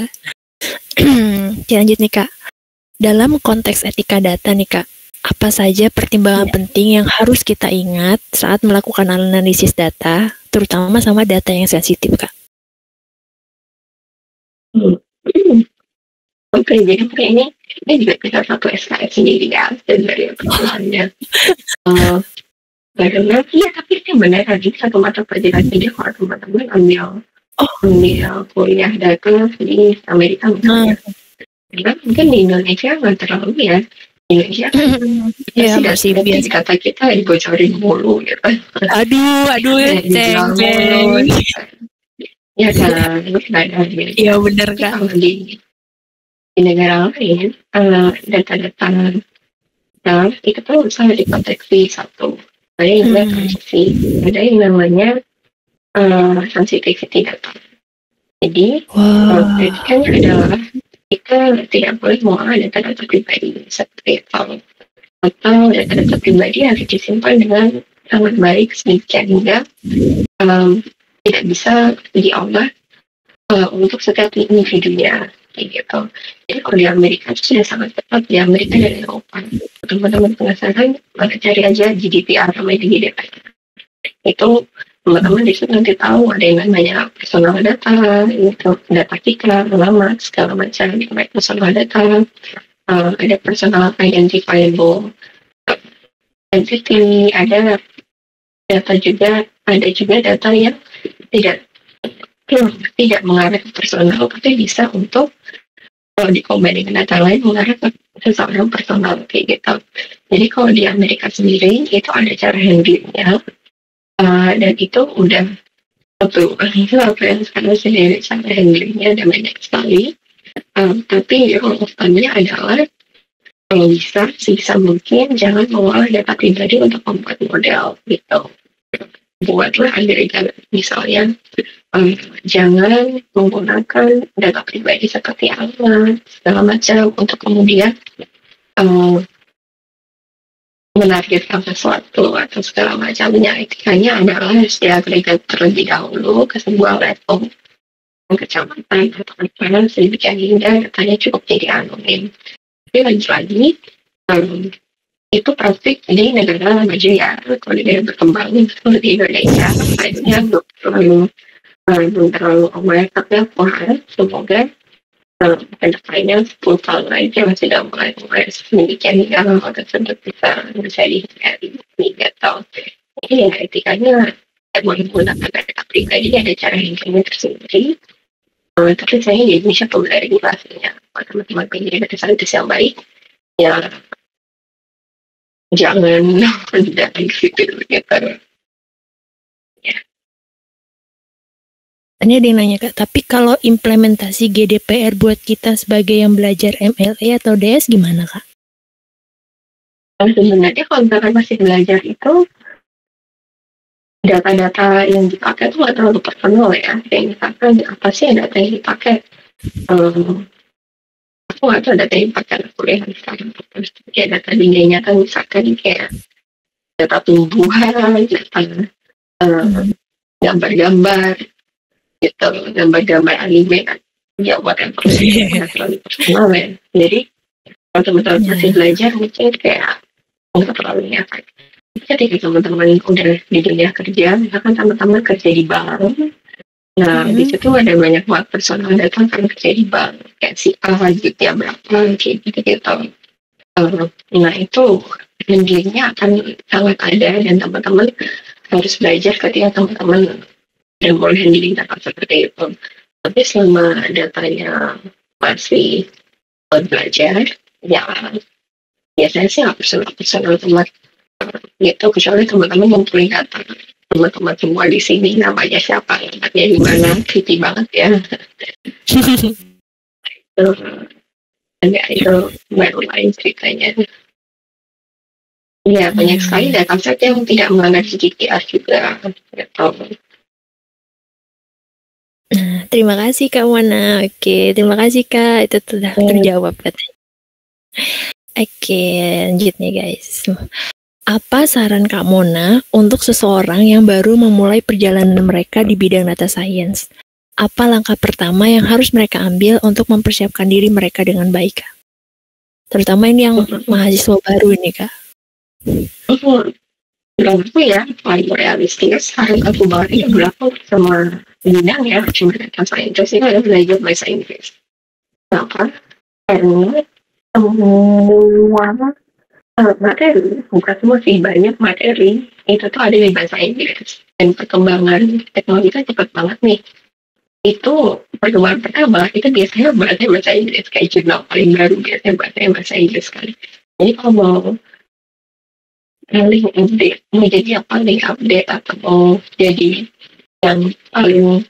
Lanjut nih Kak. Dalam konteks etika data nih Kak, apa saja pertimbangan penting yang harus kita ingat saat melakukan analisis data, terutama sama data yang sensitif, Kak? Oke, jadi ini juga kita satu SKS sendiri ya, dari persoalannya. Karena iya, tapi itu benar tadi satu mata pelajaran jadi kalau teman-teman ambil kuliah data di Amerika misalnya. Karena mungkin di Indonesia nggak terlalu ya. Indonesia masih biasa kata kita dibocorin mulu gitu. Aduh ceng. Ya kan, iya benar kan. Di negara lain data-data itu tuh bisa diproteksi satu. Ada yang namanya privacy, ada yang namanya sensitivity data. Jadi kritikanya adalah kita tidak boleh mengolah data-data pribadi seperti atau data-data pribadi harus disimpan dengan sangat baik sedemikian hingga tidak bisa diolah untuk setiap individunya. kayak gitu. Jadi kalau di Amerika itu sudah sangat ketat, di Amerika dan Eropa. Teman-teman penasaran, cari aja GDPR, namanya GDPR. Itu teman-teman di situ nanti tahu ada yang namanya personal data, itu data kita, alamat, segala macam, personal data, ada personal identifiable entity, ada data juga, ada juga data yang tidak tidak mengarah ke personal, tapi bisa untuk kalau dikombin dengan data lain mengarah ke seseorang personal kayak gitu. Jadi kalau di Amerika sendiri itu ada cara handlingnya, dan itu udah satu apa yang sekarang sendiri cara handlingnya ada banyak sekali. Tapi rule-of-thumb-nya adalah kalau bisa sebisa mungkin jangan mengolah data pribadi untuk membuat model gitu. Buatlah agregat misalnya, jangan menggunakan data pribadi seperti alamat segala macam untuk kemudian menargetkan sesuatu atau segala macamnya. Etikanya adalah harus diagregat terlebih dahulu ke sebuah level kecamatan atau apa sedemikian hingga datanya cukup jadi anonim. Tapi lagi-lagi itu praktik di negara maju ya. Kalau di negara berkembang seperti di Indonesia, kayaknya belum terlalu aware, tapi aku harap semoga kedepannya 10 tahun lagi masih dalam mulai sedemikian hingga hal tersebut bisa dihindari gitu. Jadi ya etikanya boleh menggunakan data pribadi, ada cara handlingnya tersendiri. Tapi saya di Indonesia perlu ada regulasinya. Kalau teman-teman pengen data saintis yang baik, ya jangan mendadak gitu gitu. Ini ada yang nanya Kak, tapi kalau implementasi GDPR buat kita sebagai yang belajar MLA atau DS gimana Kak? Sebenarnya kalau misalkan masih belajar itu data-data yang dipakai itu nggak terlalu personal ya. Kayak misalkan apa sih data yang dipakai? Aku nggak tahu data yang dipakai anak kuliah misalkan. Kayak data dunia nyata misalkan kayak data tumbuhan, data gambar-gambar gitu, gambar-gambar anime kan ya buat yang terlalu personal ya. Jadi kalau teman-teman masih belajar mungkin kayak nggak terlalu efek. Ketika teman-teman udah di dunia kerja, misalkan teman-teman kerja di bank, nah di situ ada banyak banget personal data kan kerja di bank, kayak si A gitu ya berapa kayak gitu. Nah itu handlingnya akan sangat ada dan teman-teman harus belajar ketika teman-teman dan boleh handling data seperti itu. Tapi selama datanya masih belajar, ya biasanya sih nggak personal teman gitu, kecuali teman-teman mempunyai data teman-teman semua di sini namanya siapa, tempatnya di mana, creepy banget ya. itu baru lain ceritanya. Ya banyak sekali dataset yang tidak melanggar GDPR juga gitu. Terima kasih Kak Mona. Oke, terima kasih Kak. Itu sudah terjawab katanya. Oke, lanjut nih guys. Apa saran Kak Mona untuk seseorang yang baru memulai perjalanan mereka di bidang data science? Apa langkah pertama yang harus mereka ambil untuk mempersiapkan diri mereka dengan baik, Kak? Terutama ini yang mahasiswa baru ini, Kak. Menurutku ya, paling realistis harus aku bawa itu berapa sama bidang ya, cuma data scientist itu adalah belajar bahasa Inggris. Kenapa? Karena semua materi, bukan semua sih, banyak materi itu tuh ada di bahasa Inggris. Dan perkembangan teknologi kan cepat banget nih. Itu perkembangan pertama itu biasanya bahasa Inggris, kayak jurnal paling baru biasanya bahasa Inggris sekali. Jadi kalau mau paling update, mau jadi yang paling update atau mau jadi yang paling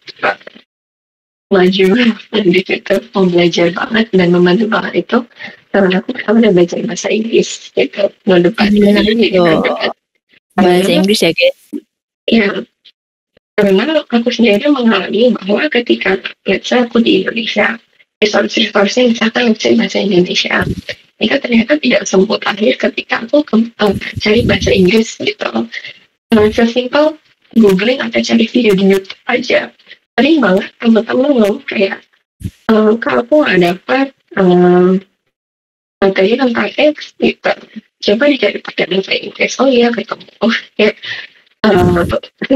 maju di situ, mau belajar banget dan membantu banget itu, karena aku pertama udah belajar bahasa Inggris gitu, depan bahasa Inggris ya guys. Ya, karena aku sendiri mengalami bahwa ketika let's say aku di Indonesia, resource-nya misalkan bahasa Indonesia, itu ternyata tidak sempurna akhir ketika aku cari bahasa Inggris gitu. Sesimpel googling atau cari video di YouTube aja. Sering banget teman-teman ngomong kayak Kak, aku nggak dapat materi tentang X gitu. Coba dicari pakai bahasa Inggris. Oh iya, ketemu. Oh ya,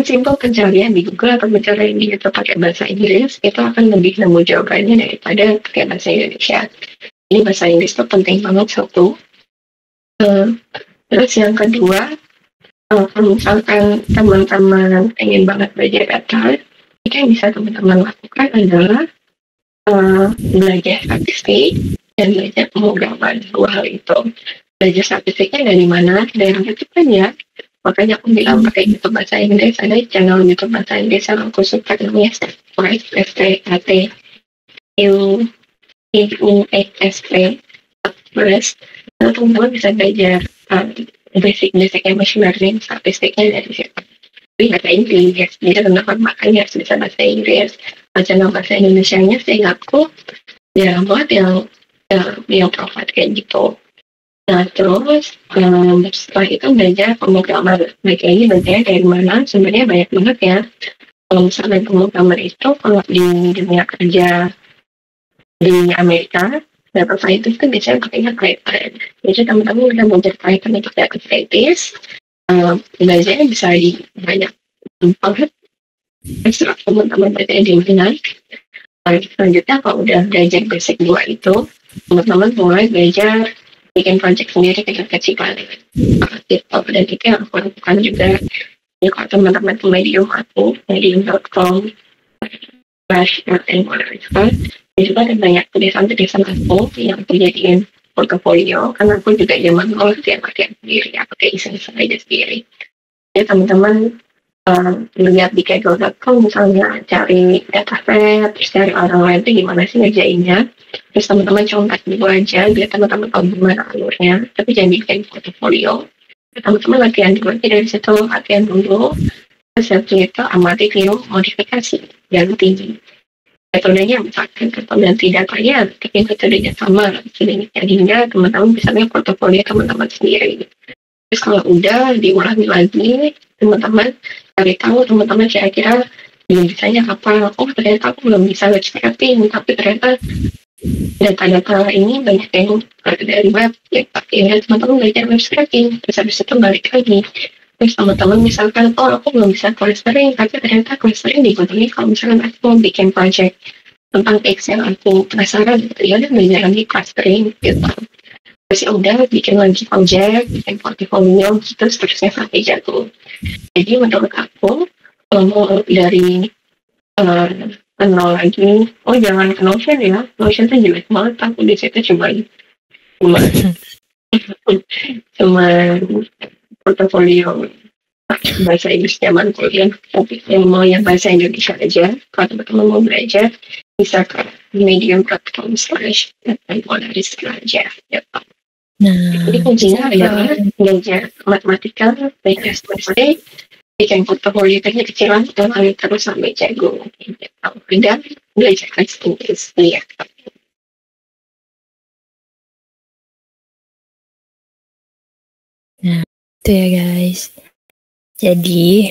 simple pencarian di Google atau pencarian di YouTube pakai bahasa Inggris itu akan lebih nemu jawabannya daripada pakai bahasa Indonesia. Ini bahasa Inggris itu penting banget satu. Terus yang kedua, kalau misalkan teman-teman ingin banget belajar data, itu yang bisa teman-teman lakukan adalah belajar statistik dan belajar pemrograman. Dua hal itu. Belajar statistiknya dari mana? Dari YouTube kan ya. Makanya aku bilang pakai YouTube bahasa Inggris. Ada channel YouTube bahasa Inggris yang aku suka namanya STAT, STAT, terus teman-teman bisa belajar basic-basicnya machine learning, statistiknya dari situ. Tapi bahasa Inggris, jadi teman-teman makanya harus bisa bahasa Inggris. Channel bahasa Indonesia-nya sih aku jarang banget yang provide kayak gitu. Nah, terus setelah itu belajar pemrograman. Lagi belajar dari mana? Sebenarnya banyak banget ya. Kalau misalnya pemrograman itu, kalau di dunia kerja di Amerika, data scientist itu biasanya pakainya Python. Jadi teman-teman bisa belajar Python untuk data scientist. Belajarnya bisa di banyak tempat. Setelah teman-teman belajar di mana. Selanjutnya kalau udah belajar basic 2 itu, teman-teman mulai belajar bikin project sendiri kecil-kecilan gitu. Dan itu yang aku lakukan juga. Ya kalau teman-teman ke Medium aku, medium.com dan juga ada banyak tulisan-tulisan aku yang aku jadiin portofolio, karena aku juga zaman dulu sih pakai sendiri, pakai iseng-iseng aja sendiri. Jadi teman-teman lihat di kaggle.com misalnya cari dataset, terus cari orang lain tuh gimana sih ngerjainnya, terus teman-teman contek dulu aja biar teman-teman tahu gimana alurnya, tapi jangan bikin portofolio. Teman-teman latihan dulu aja dari situ, latihan dulu, terus habis itu amati tiru modifikasi ganti metodenya, misalkan ganti datanya, tapi metodenya sama sedemikian hingga teman-teman bisa lihat portofolio teman-teman sendiri. Terus kalau udah diulangi lagi, teman-teman cari tahu teman-teman kira-kira belum bisanya apa. Oh ternyata aku belum bisa web scraping, tapi ternyata data-data ini banyak yang dari web ya, tapi teman-teman belajar web scraping, terus habis itu balik lagi. Terus teman-teman misalkan, oh aku belum bisa clustering, tapi ternyata clustering dibutuhin kalau misalkan aku mau bikin project tentang X yang aku penasaran, ya udah belajar lagi clustering gitu. Terus ya udah bikin lagi project, bikin portfolio gitu, seterusnya sampai jago. Jadi menurut aku mau dari nol lagi, oh jangan ke Notion ya, Notion tuh jelek banget, aku di situ cuma portofolio bahasa Inggris zaman kuliah, tapi yang mau yang bahasa Indonesia aja, kalau teman-teman mau belajar bisa ke medium.com/polaris aja gitu. Nah, Jadi kuncinya adalah belajar matematika, belajar statistik, bikin portofolio kecil-kecilan, dan terus sampai jago gitu. Dan belajar bahasa Inggris ya. nah itu ya guys. Jadi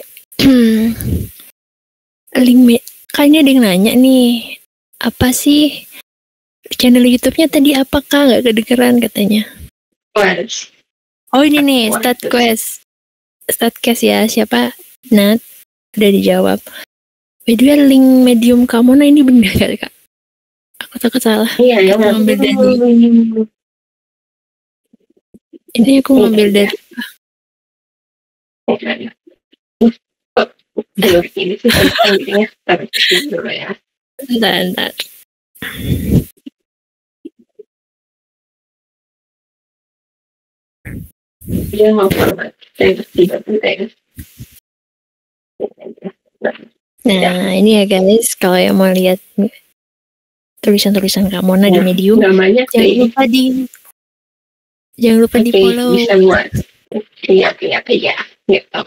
kayaknya ada yang nanya nih, apa sih channel YouTube-nya tadi, apakah nggak kedengeran katanya? Quest. Oh ini nih, Statcast ya, siapa? Nat, udah dijawab. By the way, link Medium kamu nah ini bener gak Kak? Aku takut salah. Iya ya. Aku ngambil dari ini, aku ngambil dari ini sih pentingnya tapi dulu ya. Bentar. Dia mau format tidak penting. Nah ini ya guys, kalau yang mau lihat tulisan-tulisan Kamona di Medium, namanya jangan lupa di follow. Bisa buat lihat ya gitu.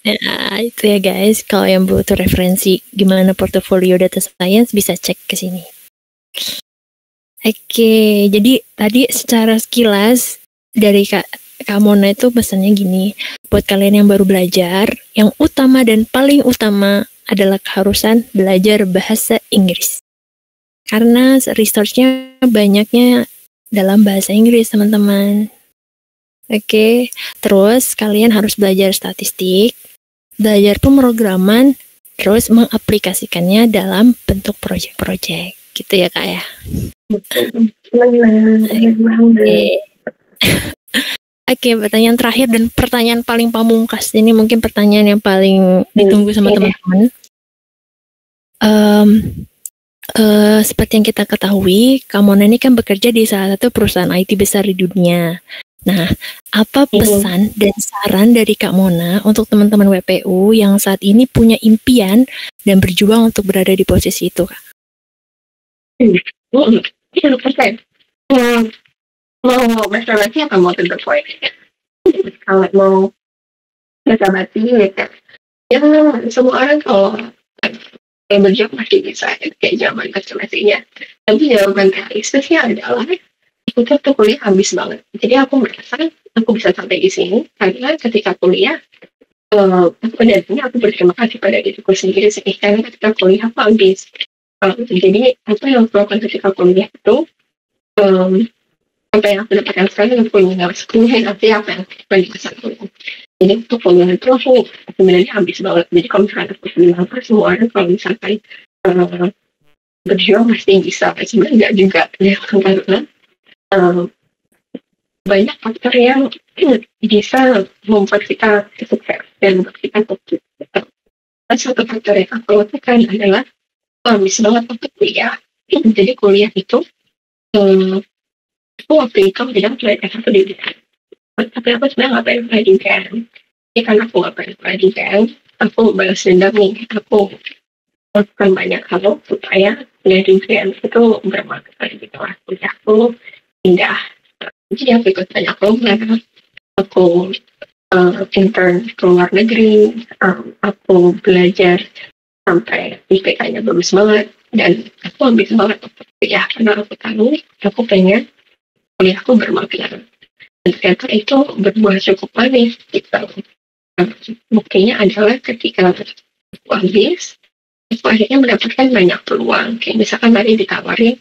Nah itu ya guys, kalau yang butuh referensi gimana portofolio data science bisa cek ke sini. Oke, jadi tadi secara sekilas dari Kak Mona itu pesannya gini, buat kalian yang baru belajar, yang utama dan paling utama adalah keharusan belajar bahasa Inggris. Karena research-nya banyaknya dalam bahasa Inggris, teman-teman. Oke, terus kalian harus belajar statistik, belajar pemrograman, terus mengaplikasikannya dalam bentuk proyek-proyek. Gitu ya, Kak ya? Oke, pertanyaan terakhir dan pertanyaan paling pamungkas. Ini mungkin pertanyaan yang paling ditunggu sama teman-teman. Seperti yang kita ketahui, Kak Mona ini kan bekerja di salah satu perusahaan IT besar di dunia. Nah, apa pesan dan saran dari Kak Mona untuk teman-teman WPU yang saat ini punya impian dan berjuang untuk berada di posisi itu, Kak? Mau basa-basi apa mau to the point? Kalau mau basa-basi ya semua orang kalau berjuang pasti bisa kayak zaman basa-basinya. Tapi jawaban realistisnya adalah aku tuh kuliah habis banget. Jadi aku merasa aku bisa sampai di sini karena ketika kuliah aku berterima kasih pada diriku sendiri sih, karena ketika kuliah aku habis. Jadi apa yang aku lakukan ketika kuliah itu apa yang aku dapatkan sekarang aku nggak sepenuhnya nanti apa yang aku di masa kuliah. Jadi untuk kuliah itu aku sebenarnya habis banget. Jadi kalau misalkan aku bilang apa semua orang kalau misalkan berjuang pasti bisa, sebenarnya nggak juga ya, karena banyak faktor yang bisa membuat kita sukses dan membuat kita sukses. Dan satu faktor yang aku lakukan adalah habis banget untuk kuliah. Jadi kuliah itu aku waktu itu bilang selain S1 di desain, tapi aku sebenarnya nggak pengen pendidikan. Ya karena aku nggak pengen pendidikan, aku balas dendam nih. Aku melakukan banyak hal supaya pendidikan itu bermakna gitu lah. Jadi aku pindah. Jadi aku ikut banyak program. Aku intern ke luar negeri. Aku belajar sampai IPK-nya bagus banget. Dan aku habis banget untuk kuliah karena aku tahu aku pengen kuliahku bermakna. Dan ternyata itu berbuah cukup manis gitu. Buktinya adalah ketika aku habis, aku akhirnya mendapatkan banyak peluang. Kayak misalkan tadi ditawarin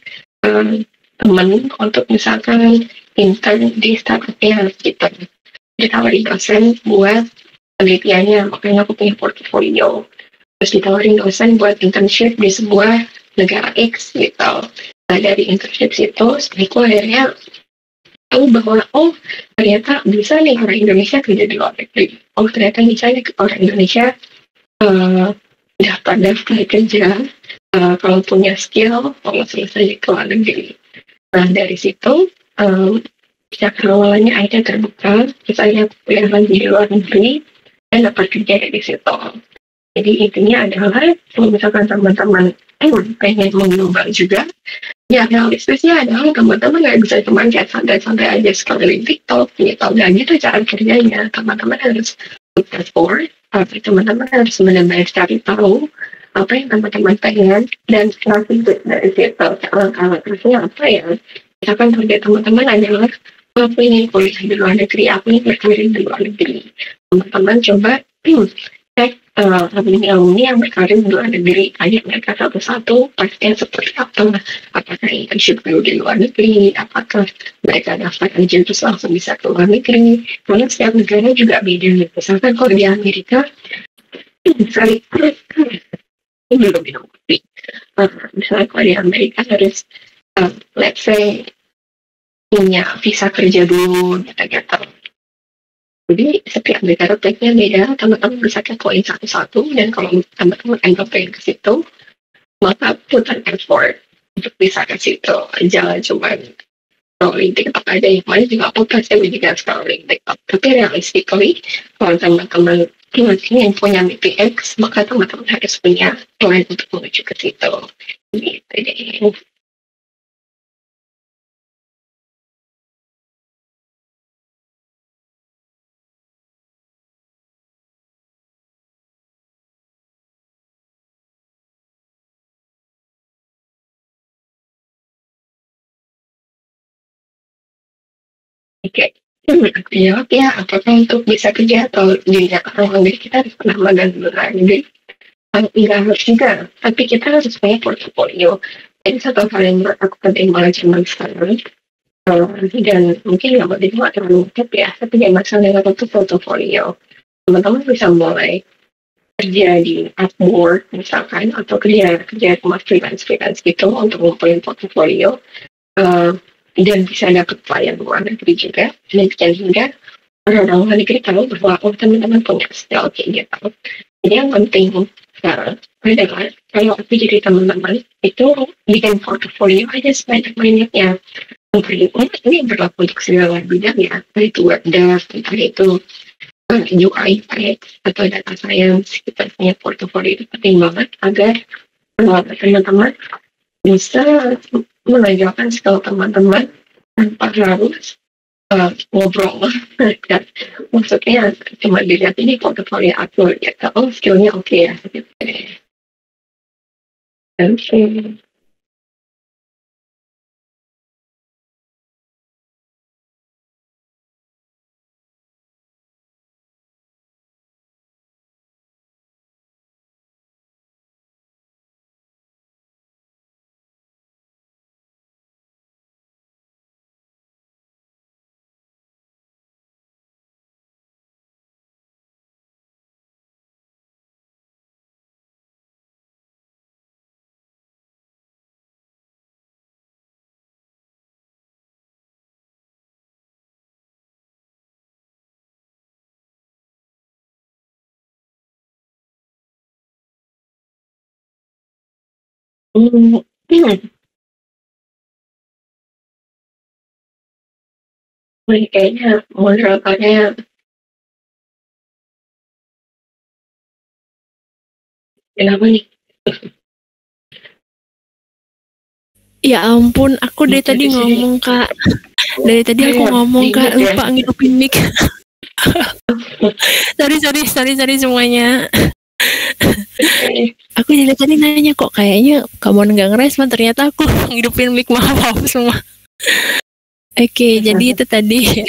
teman untuk misalkan intern di startupnya gitu. Ditawarin dosen buat penelitiannya, makanya aku punya portfolio. Terus ditawarin dosen buat internship di sebuah negara X gitu. Nah dari internship itu, aku akhirnya tahu bahwa ternyata bisa nih orang Indonesia kerja di luar negeri. Ternyata bisa nih orang Indonesia daftar kerja kalau punya skill selesai ke luar negeri. Nah dari situ sejak awalnya akhirnya terbuka, terus akhirnya kuliah lagi di luar negeri dan dapat kerja dari situ. Jadi intinya adalah kalau misalkan teman-teman pengen mengglobal juga, ya realistisnya adalah teman-teman nggak bisa cuma kayak santai-santai aja scrolling TikTok gitu. Dan gitu cara kerjanya. Teman-teman harus support, teman-teman harus benar-benar cari tahu apa yang teman-teman pengen dan nanti dari situ langkah-langkahnya apa ya. Misalkan target teman-teman adalah aku ingin kuliah di luar negeri, aku ingin berkarir di luar negeri. Teman-teman coba cek alumni yang berkarir di luar negeri, tanya mereka satu-satu pastinya seperti apa, apakah internship dulu di luar negeri, apakah mereka daftar kerja terus langsung bisa ke luar negeri, karena setiap negara juga beda. Misalkan kalau di Amerika misalnya belum minum kopi, misalnya kalau di Amerika harus let's say punya visa kerja dulu gitu. Jadi setiap negara baiknya beda, teman-teman bisa kepoin satu-satu, dan kalau teman-teman anggap pengen ke situ, maka putar effort untuk bisa ke situ. Jangan cuma scrolling TikTok aja, yang mana juga aku pasti juga scrolling TikTok. Tapi realistically, kalau teman-teman yang punya mimpi X, maka teman-teman harus punya plan untuk menuju ke situ. Gitu deh. Oke, aku jawab ya, apakah untuk bisa kerja atau dirinya orang negeri kita harus pernah magang di luar negeri? Enggak harus juga, tapi kita harus punya portfolio. Jadi satu hal yang menurut aku penting banget zaman sekarang, dan mungkin nggak terlalu ngefek ya, tapi kayak masalah aku tuh portofolio. Teman-teman bisa mulai kerja di Upwork misalkan, atau kerja rumah freelance gitu untuk ngumpulin portofolio, dan bisa dapet klien luar negeri juga, dan hingga orang-orang luar negeri tahu bahwa teman-teman punya skill kayak gitu. Jadi yang penting sekarang adalah kalau aku jadi teman-teman itu bikin portofolio aja sebanyak-banyaknya. Ini berlaku untuk segala bidang ya, baik itu web dev, entah itu UI, UX, atau data science. Kita punya portofolio itu penting banget agar teman-teman bisa menonjolkan skill teman-teman tanpa harus ngobrol. Dan maksudnya cuma dilihat ini portofolio aku gitu, oh skillnya oke ya gitu. Oke. Wih, kayaknya moderatornya kenapa nih? Ya ampun, aku dari tadi ngomong Kak. Dari tadi aku ngomong Kak, lupa ngidupin mic. sorry semuanya. Aku jadi tadi nanya kok kayaknya kamu nggak ngerespon, ternyata aku ngidupin mic, maaf semua. Oke, jadi itu tadi ya.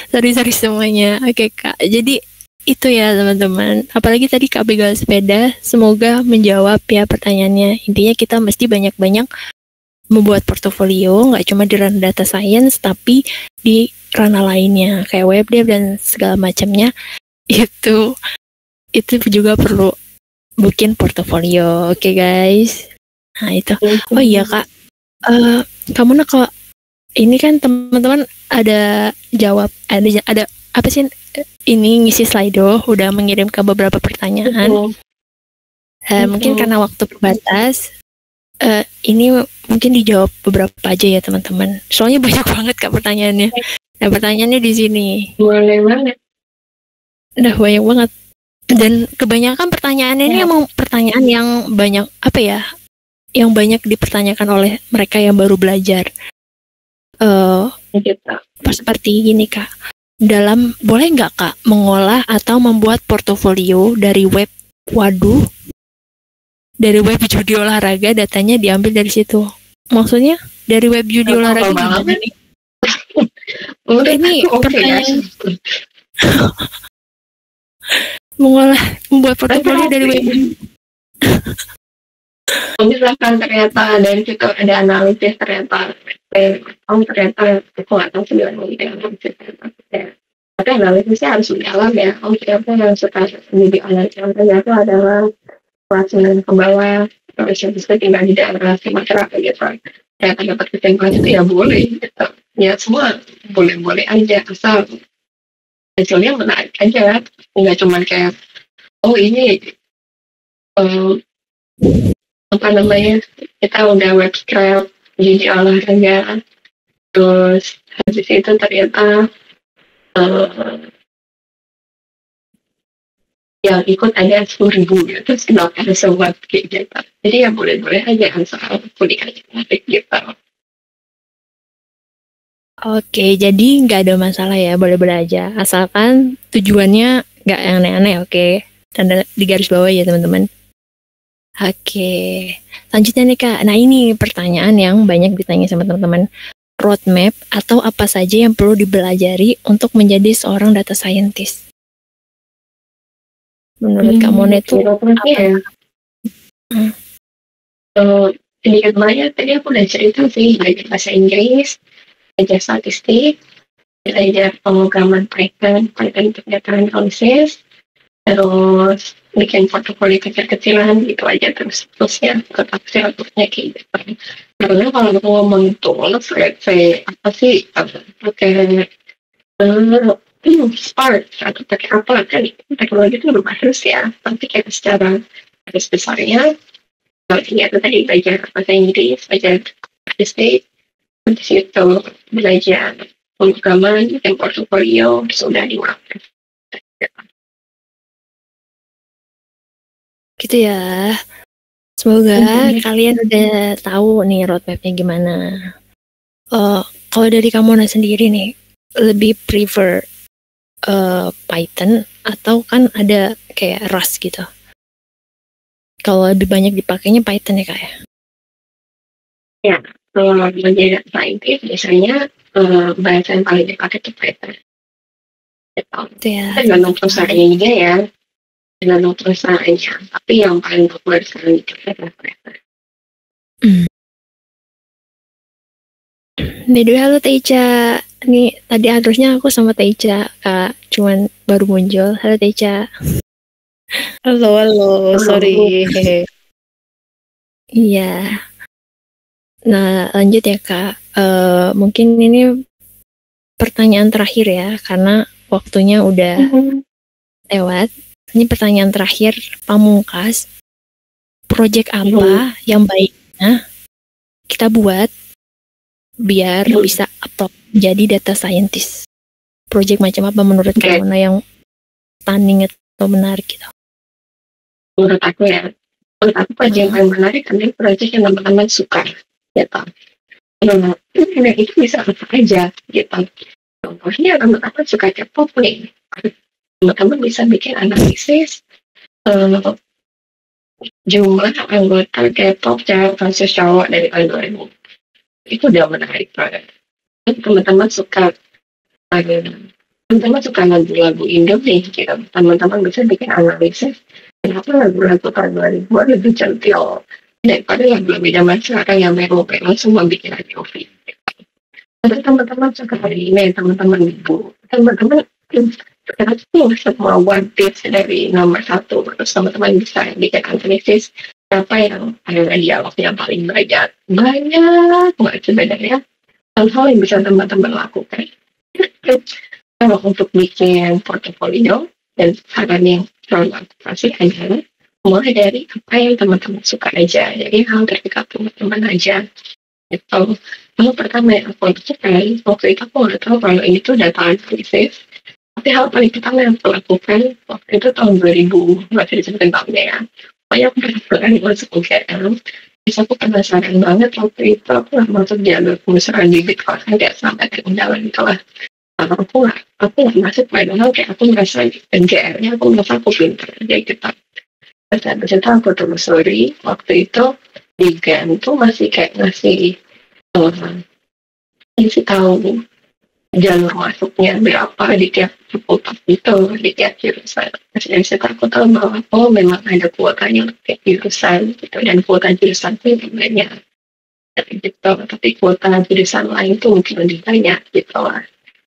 Sorry semuanya. Oke Kak, jadi itu ya teman-teman. Apalagi tadi Kak Begal Sepeda, semoga menjawab ya pertanyaannya. Intinya kita mesti banyak-banyak membuat portofolio, nggak cuma di ranah data science, tapi di ranah lainnya kayak web dev dan segala macamnya. Itu juga perlu bikin portofolio. Oke guys. Nah itu. Oh iya Kak, kamu nak kok ini kan teman-teman ada jawab, ada apa sih ini ngisi Slido, udah mengirim ke beberapa pertanyaan. Mungkin karena waktu terbatas, ini mungkin dijawab beberapa aja ya teman-teman. Soalnya banyak banget Kak pertanyaannya. Nah pertanyaannya di sini. Boleh banget. Udah banyak banget. Dan kebanyakan pertanyaannya ini emang pertanyaan yang banyak apa ya? Yang banyak dipertanyakan oleh mereka yang baru belajar. Seperti gini Kak. Boleh nggak Kak mengolah atau membuat portofolio dari web? Waduh. Dari web judi olahraga, datanya diambil dari situ. Maksudnya dari web judi olahraga gimana nih? Ini pertanyaan. Membuat portofolio dari web. Misalkan ternyata dari situ ada analisis, ternyata aku nggak tahu sebenarnya analisis, tapi analisisnya harus mendalam ya. Ternyata yang suka jadi analisis ternyata adalah kelas ke bawah, terus yang bisa tinggal di daerah Sumatera gitu. Ternyata dapat kesimpulan itu ya boleh gitu. Ya semua boleh-boleh aja, asal hasilnya menarik aja, nggak cuma kayak oh ini apa namanya, kita udah web scrap jadi olahraga, terus habis itu ternyata yang ikut ada 10.000 gitu, terus kenapa harus buat kayak gitu. Jadi ya boleh-boleh aja asal kuliah aja gitu. Oke, jadi nggak ada masalah ya, boleh-boleh aja. Asalkan tujuannya nggak yang aneh-aneh, oke. Tanda di garis bawah ya teman-teman. Oke, lanjutnya nih Kak. Nah ini pertanyaan yang banyak ditanya sama teman-teman. Roadmap atau apa saja yang perlu dipelajari untuk menjadi seorang data scientist? Menurut Kak Mona itu roadmapnya ya? sedikit banyak tadi aku udah cerita sih, belajar bahasa Inggris, belajar statistik, belajar pemrograman Python, Python untuk data analysis, terus bikin portofolio kecil-kecilan gitu aja terusnya tetap terusnya kayak gitu. Karena kalau aku ngomong tools, let's say apa sih pakai Spark atau pakai apa kan teknologi itu berubah terus ya. Tapi kayak secara garis besarnya, kalau itu tadi belajar bahasa Inggris, belajar statistik, di situ belajar pemrograman dan portofolio sudah dimakan. Gitu ya. Semoga kalian udah tahu nih roadmapnya gimana. Kalau dari kamu sendiri nih, lebih prefer Python atau kan ada kayak Rust gitu? Kalau lebih banyak dipakainya Python ya kak ya? Ya, kalau menjadi saintis biasanya bahasa yang paling dipakai itu Python. Gitu. Ya, Tergantung perusahaannya juga ya, tergantung perusahaannya. Tapi yang paling populer sekarang itu adalah Python. By the way, halo Teica. Nih, tadi harusnya aku sama Teica, Kak. Cuman baru muncul. Halo Teica. Halo, sorry. Iya. Nah, lanjut ya Kak. Mungkin ini pertanyaan terakhir ya, karena waktunya udah lewat. Ini pertanyaan terakhir, Pamungkas. Project apa yang baiknya kita buat biar bisa upload jadi data scientist? Project macam apa menurut kamu yang stunning atau menarik gitu? Menurut aku project yang paling menarik adalah project yang teman-teman suka gitu. Nah, itu bisa apa aja gitu. Contohnya teman-teman suka K-pop nih, teman-teman bisa bikin analisis jumlah anggota K-pop cewek versus cowok dari tahun 2000. Itu udah menarik banget. Teman-teman suka lagu-lagu Indo nih gitu. Teman-teman bisa bikin analisis kenapa lagu-lagu tahun 2000 lebih centil daripada lagu-lagu zaman sekarang yang melo-melo semua bikin lagu gitu. Tapi teman-teman suka anime, teman-teman itu semua one piece dari nomor 1, terus teman-teman bisa bikin analisis apa yang ada dialognya paling banyak banget sebenarnya hal-hal yang bisa teman-teman lakukan kalau untuk bikin portofolio. Dan saran yang selalu aku kasih adalah mulai dari apa yang teman-teman suka aja, jadi hal terdekat teman-teman aja gitu. Hal pertama yang aku lakukan waktu itu, aku nggak tahu kalau ini tuh data analisis, tapi hal paling pertama yang aku lakukan waktu itu tahun 2000, masih disebutin tahunnya ya, pokoknya aku penasaran masuk UGM. Terus aku penasaran banget waktu itu, aku nggak masuk jalur pengusahaan bibit kalau saya nggak sampai ke undangan gitu lah. Aku nggak masuk, padahal kayak aku merasa NGR-nya aku merasa aku pintar aja gitu. Terus habis itu aku telusuri waktu itu di GAN tuh masih kayak ngasih tahu jalur masuknya berapa di tiap fakultas itu, di tiap jurusan. Terus dari situ aku tahu bahwa memang ada kuotanya untuk tiap jurusan gitu, dan kuota jurusan itu banyak gitu, tapi kuota jurusan lain tuh mungkin lebih banyak gitu lah.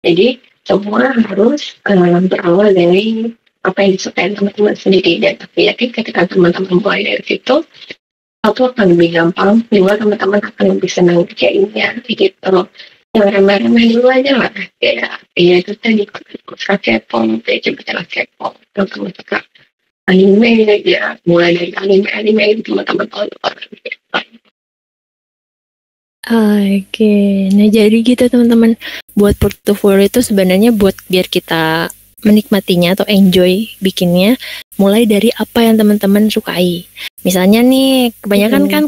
Jadi semua harus berawal dari apa yang disukai teman-teman sendiri, dan aku yakin ketika teman-teman mulai dari situ, satu akan lebih gampang, dua teman-teman akan lebih senang kerjainnya gitu. Yang remeh-remeh dulu aja lah, kayak ya itu tadi suka K-pop, ya coba K-pop, teman-teman suka anime ya, mulai dari anime teman-teman tonton gitu. Oke, nah jadi gitu teman-teman, buat portofolio itu sebenarnya buat biar kita menikmatinya atau enjoy bikinnya, mulai dari apa yang teman-teman sukai. Misalnya nih, kebanyakan kan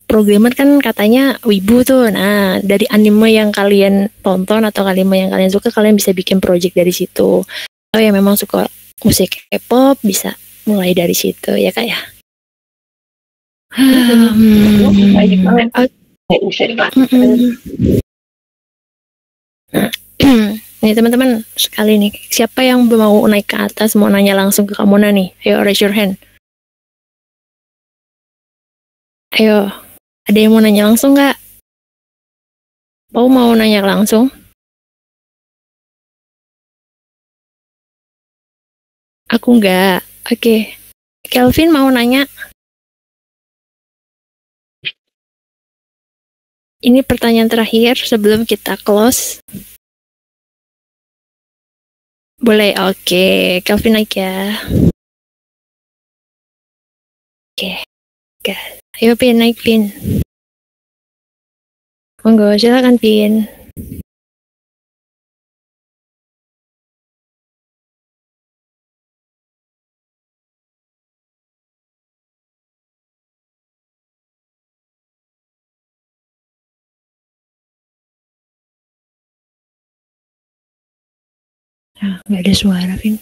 programmer kan katanya wibu tuh. Nah, dari anime yang kalian tonton atau anime yang kalian suka, kalian bisa bikin project dari situ. Atau yang memang suka musik K-pop, bisa mulai dari situ ya kak ya. Nih teman-teman sekali nih, siapa yang mau naik ke atas mau nanya langsung ke Kamona nih? Ayo raise your hand. Ayo, ada yang mau nanya langsung nggak? Mau nanya langsung? Aku nggak. Oke. Kelvin mau nanya? Ini pertanyaan terakhir sebelum kita close. Boleh, oke. Kelvin naik ya. Oke. Ayo Pin, naik Pin. Monggo, silakan Pin. Nggak ada suara, Pin.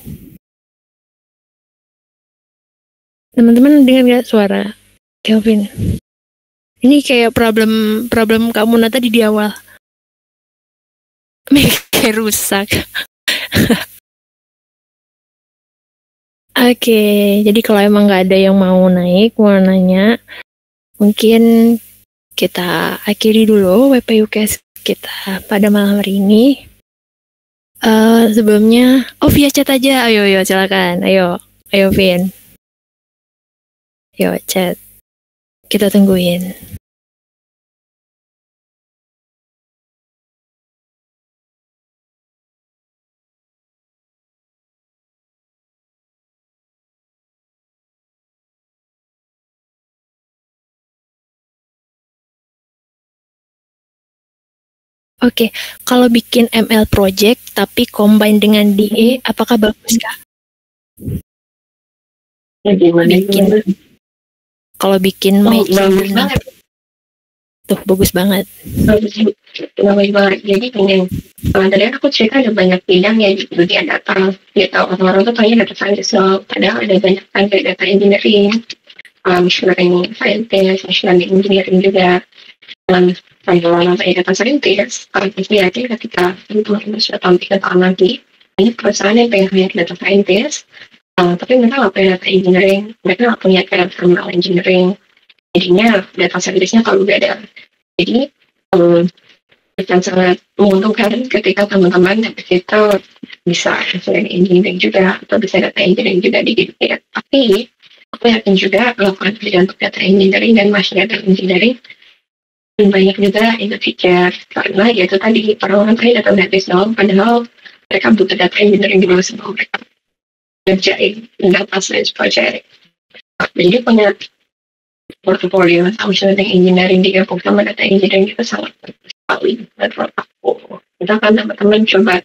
Teman-teman dengar nggak suara Kelvin? Ini kayak problem kamu tadi di awal. Kayak rusak. Oke, jadi kalau emang nggak ada yang mau naik, mau nanya, mungkin kita akhiri dulu WPUKS kita pada malam hari ini. Sebelumnya, via chat aja. Ayo, silakan. Ayo, Vin. Ayo, chat. Kita tungguin. Oke, kalau bikin ML project tapi combine dengan DE, apakah bagus kah? Kalau bikin bagus banget. Tuh, bagus banget. Bagus banget. Jadi ini, tadi aku cerita ada banyak bidang ya, jadi ada data, orang-orang tuh tanya data scientist, padahal ada banyak kan kayak data engineering, machine learning scientist, machine learning engineering juga. Kalau saya data scientist, saya yakin ketika teman-teman sudah tahu 3 tahun lagi, ini perusahaan yang pengen hire data scientist, tapi mereka nggak punya data engineering, mereka nggak punya kayak ML engineering, jadinya data scientist-nya kalau udah ada. Jadi akan sangat menguntungkan ketika teman-teman dari situ bisa engineering juga atau bisa data engineering juga di GitHub. Tapi aku yakin juga melakukan kerja untuk data engineering dan machine learning engineering banyak juga in the future, karena ya itu tadi orang-orang kayak data scientist doang, padahal mereka butuh data engineering dulu sebelum mereka ngerjain data science project. Jadi punya portfolio machine learning engineering digabung sama data engineering itu sangat sekali menurut aku. Kita kan teman-teman coba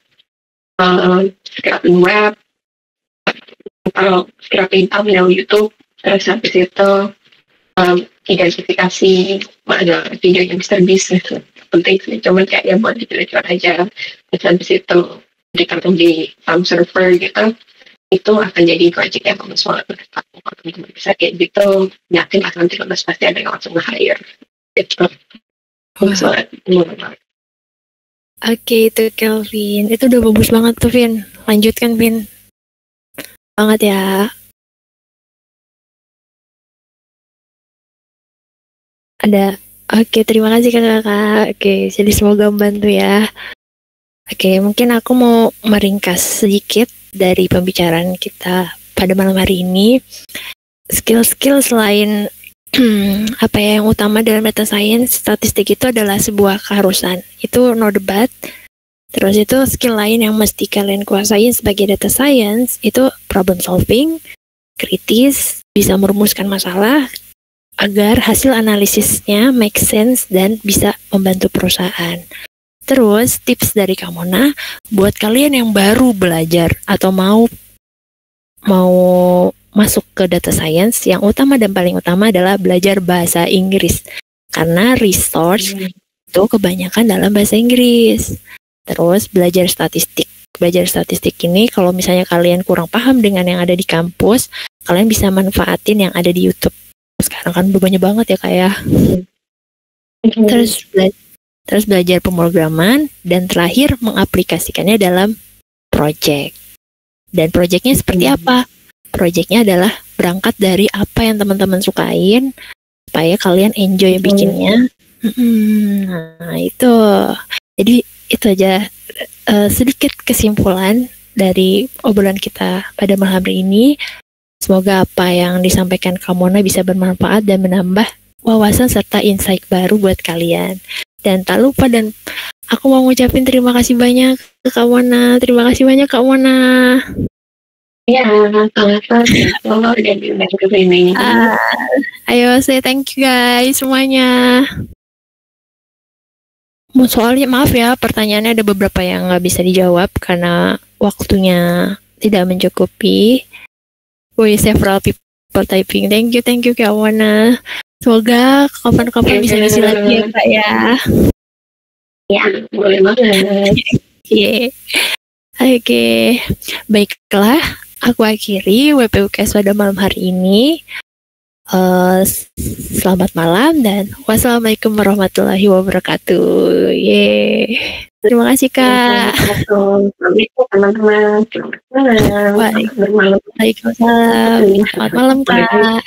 scraping web atau scraping thumbnail YouTube, terus habis itu identifikasi mana video yang bisa gitu. Penting sih, cuman kayak ya buat dipilih aja. Terus habis itu ditaruh di farm server gitu, itu akan jadi project yang bagus banget. Kalau teman-teman bisa kayak gitu, yakin akan 13 pasti ada yang langsung nge-hire gitu. Bagus banget. Oke, itu Kelvin. Itu udah bagus banget tuh, Vin. Lanjutkan, Vin. Banget ya. Ada. Oke, terima kasih kakak. Oke, jadi semoga membantu ya. Oke, mungkin aku mau meringkas sedikit dari pembicaraan kita pada malam hari ini. Skill-skill selain apa ya yang utama dalam data science, statistik itu adalah sebuah keharusan. Itu no debat. Terus itu skill lain yang mesti kalian kuasain sebagai data science itu problem solving, kritis, bisa merumuskan masalah, agar hasil analisisnya make sense dan bisa membantu perusahaan. Terus tips dari Kamona buat kalian yang baru belajar atau mau masuk ke data science, yang utama dan paling utama adalah belajar bahasa Inggris. Karena research itu kebanyakan dalam bahasa Inggris. Terus belajar statistik. Belajar statistik ini kalau misalnya kalian kurang paham dengan yang ada di kampus, kalian bisa manfaatin yang ada di YouTube. Sekarang kan udah banyak banget ya kayak. Terus belajar pemrograman dan terakhir mengaplikasikannya dalam project. Dan projectnya seperti apa? Projectnya adalah berangkat dari apa yang teman-teman sukain, supaya kalian enjoy bikinnya. Nah itu, jadi itu aja sedikit kesimpulan dari obrolan kita pada malam hari ini. Semoga apa yang disampaikan Kak Mona bisa bermanfaat dan menambah wawasan serta insight baru buat kalian. Dan tak lupa, dan aku mau ngucapin terima kasih banyak ke Kak Mona. Terima kasih banyak Kak Mona. Ya, sama-sama udah diundang ke sini. Ayo say thank you guys semuanya. Soalnya maaf ya, pertanyaannya ada beberapa yang nggak bisa dijawab karena waktunya tidak mencukupi. Several people typing. Thank you Kak Mona. Semoga kapan-kapan bisa ngisi lagi ya Kak ya. Ya, boleh banget. Oke. Baiklah, aku akhiri WPUKS pada malam hari ini. Selamat malam dan wassalamualaikum warahmatullahi wabarakatuh. Terima kasih Kak. Assalamualaikum teman-teman. Selamat malam. Waalaikumsalam. Selamat malam Kak.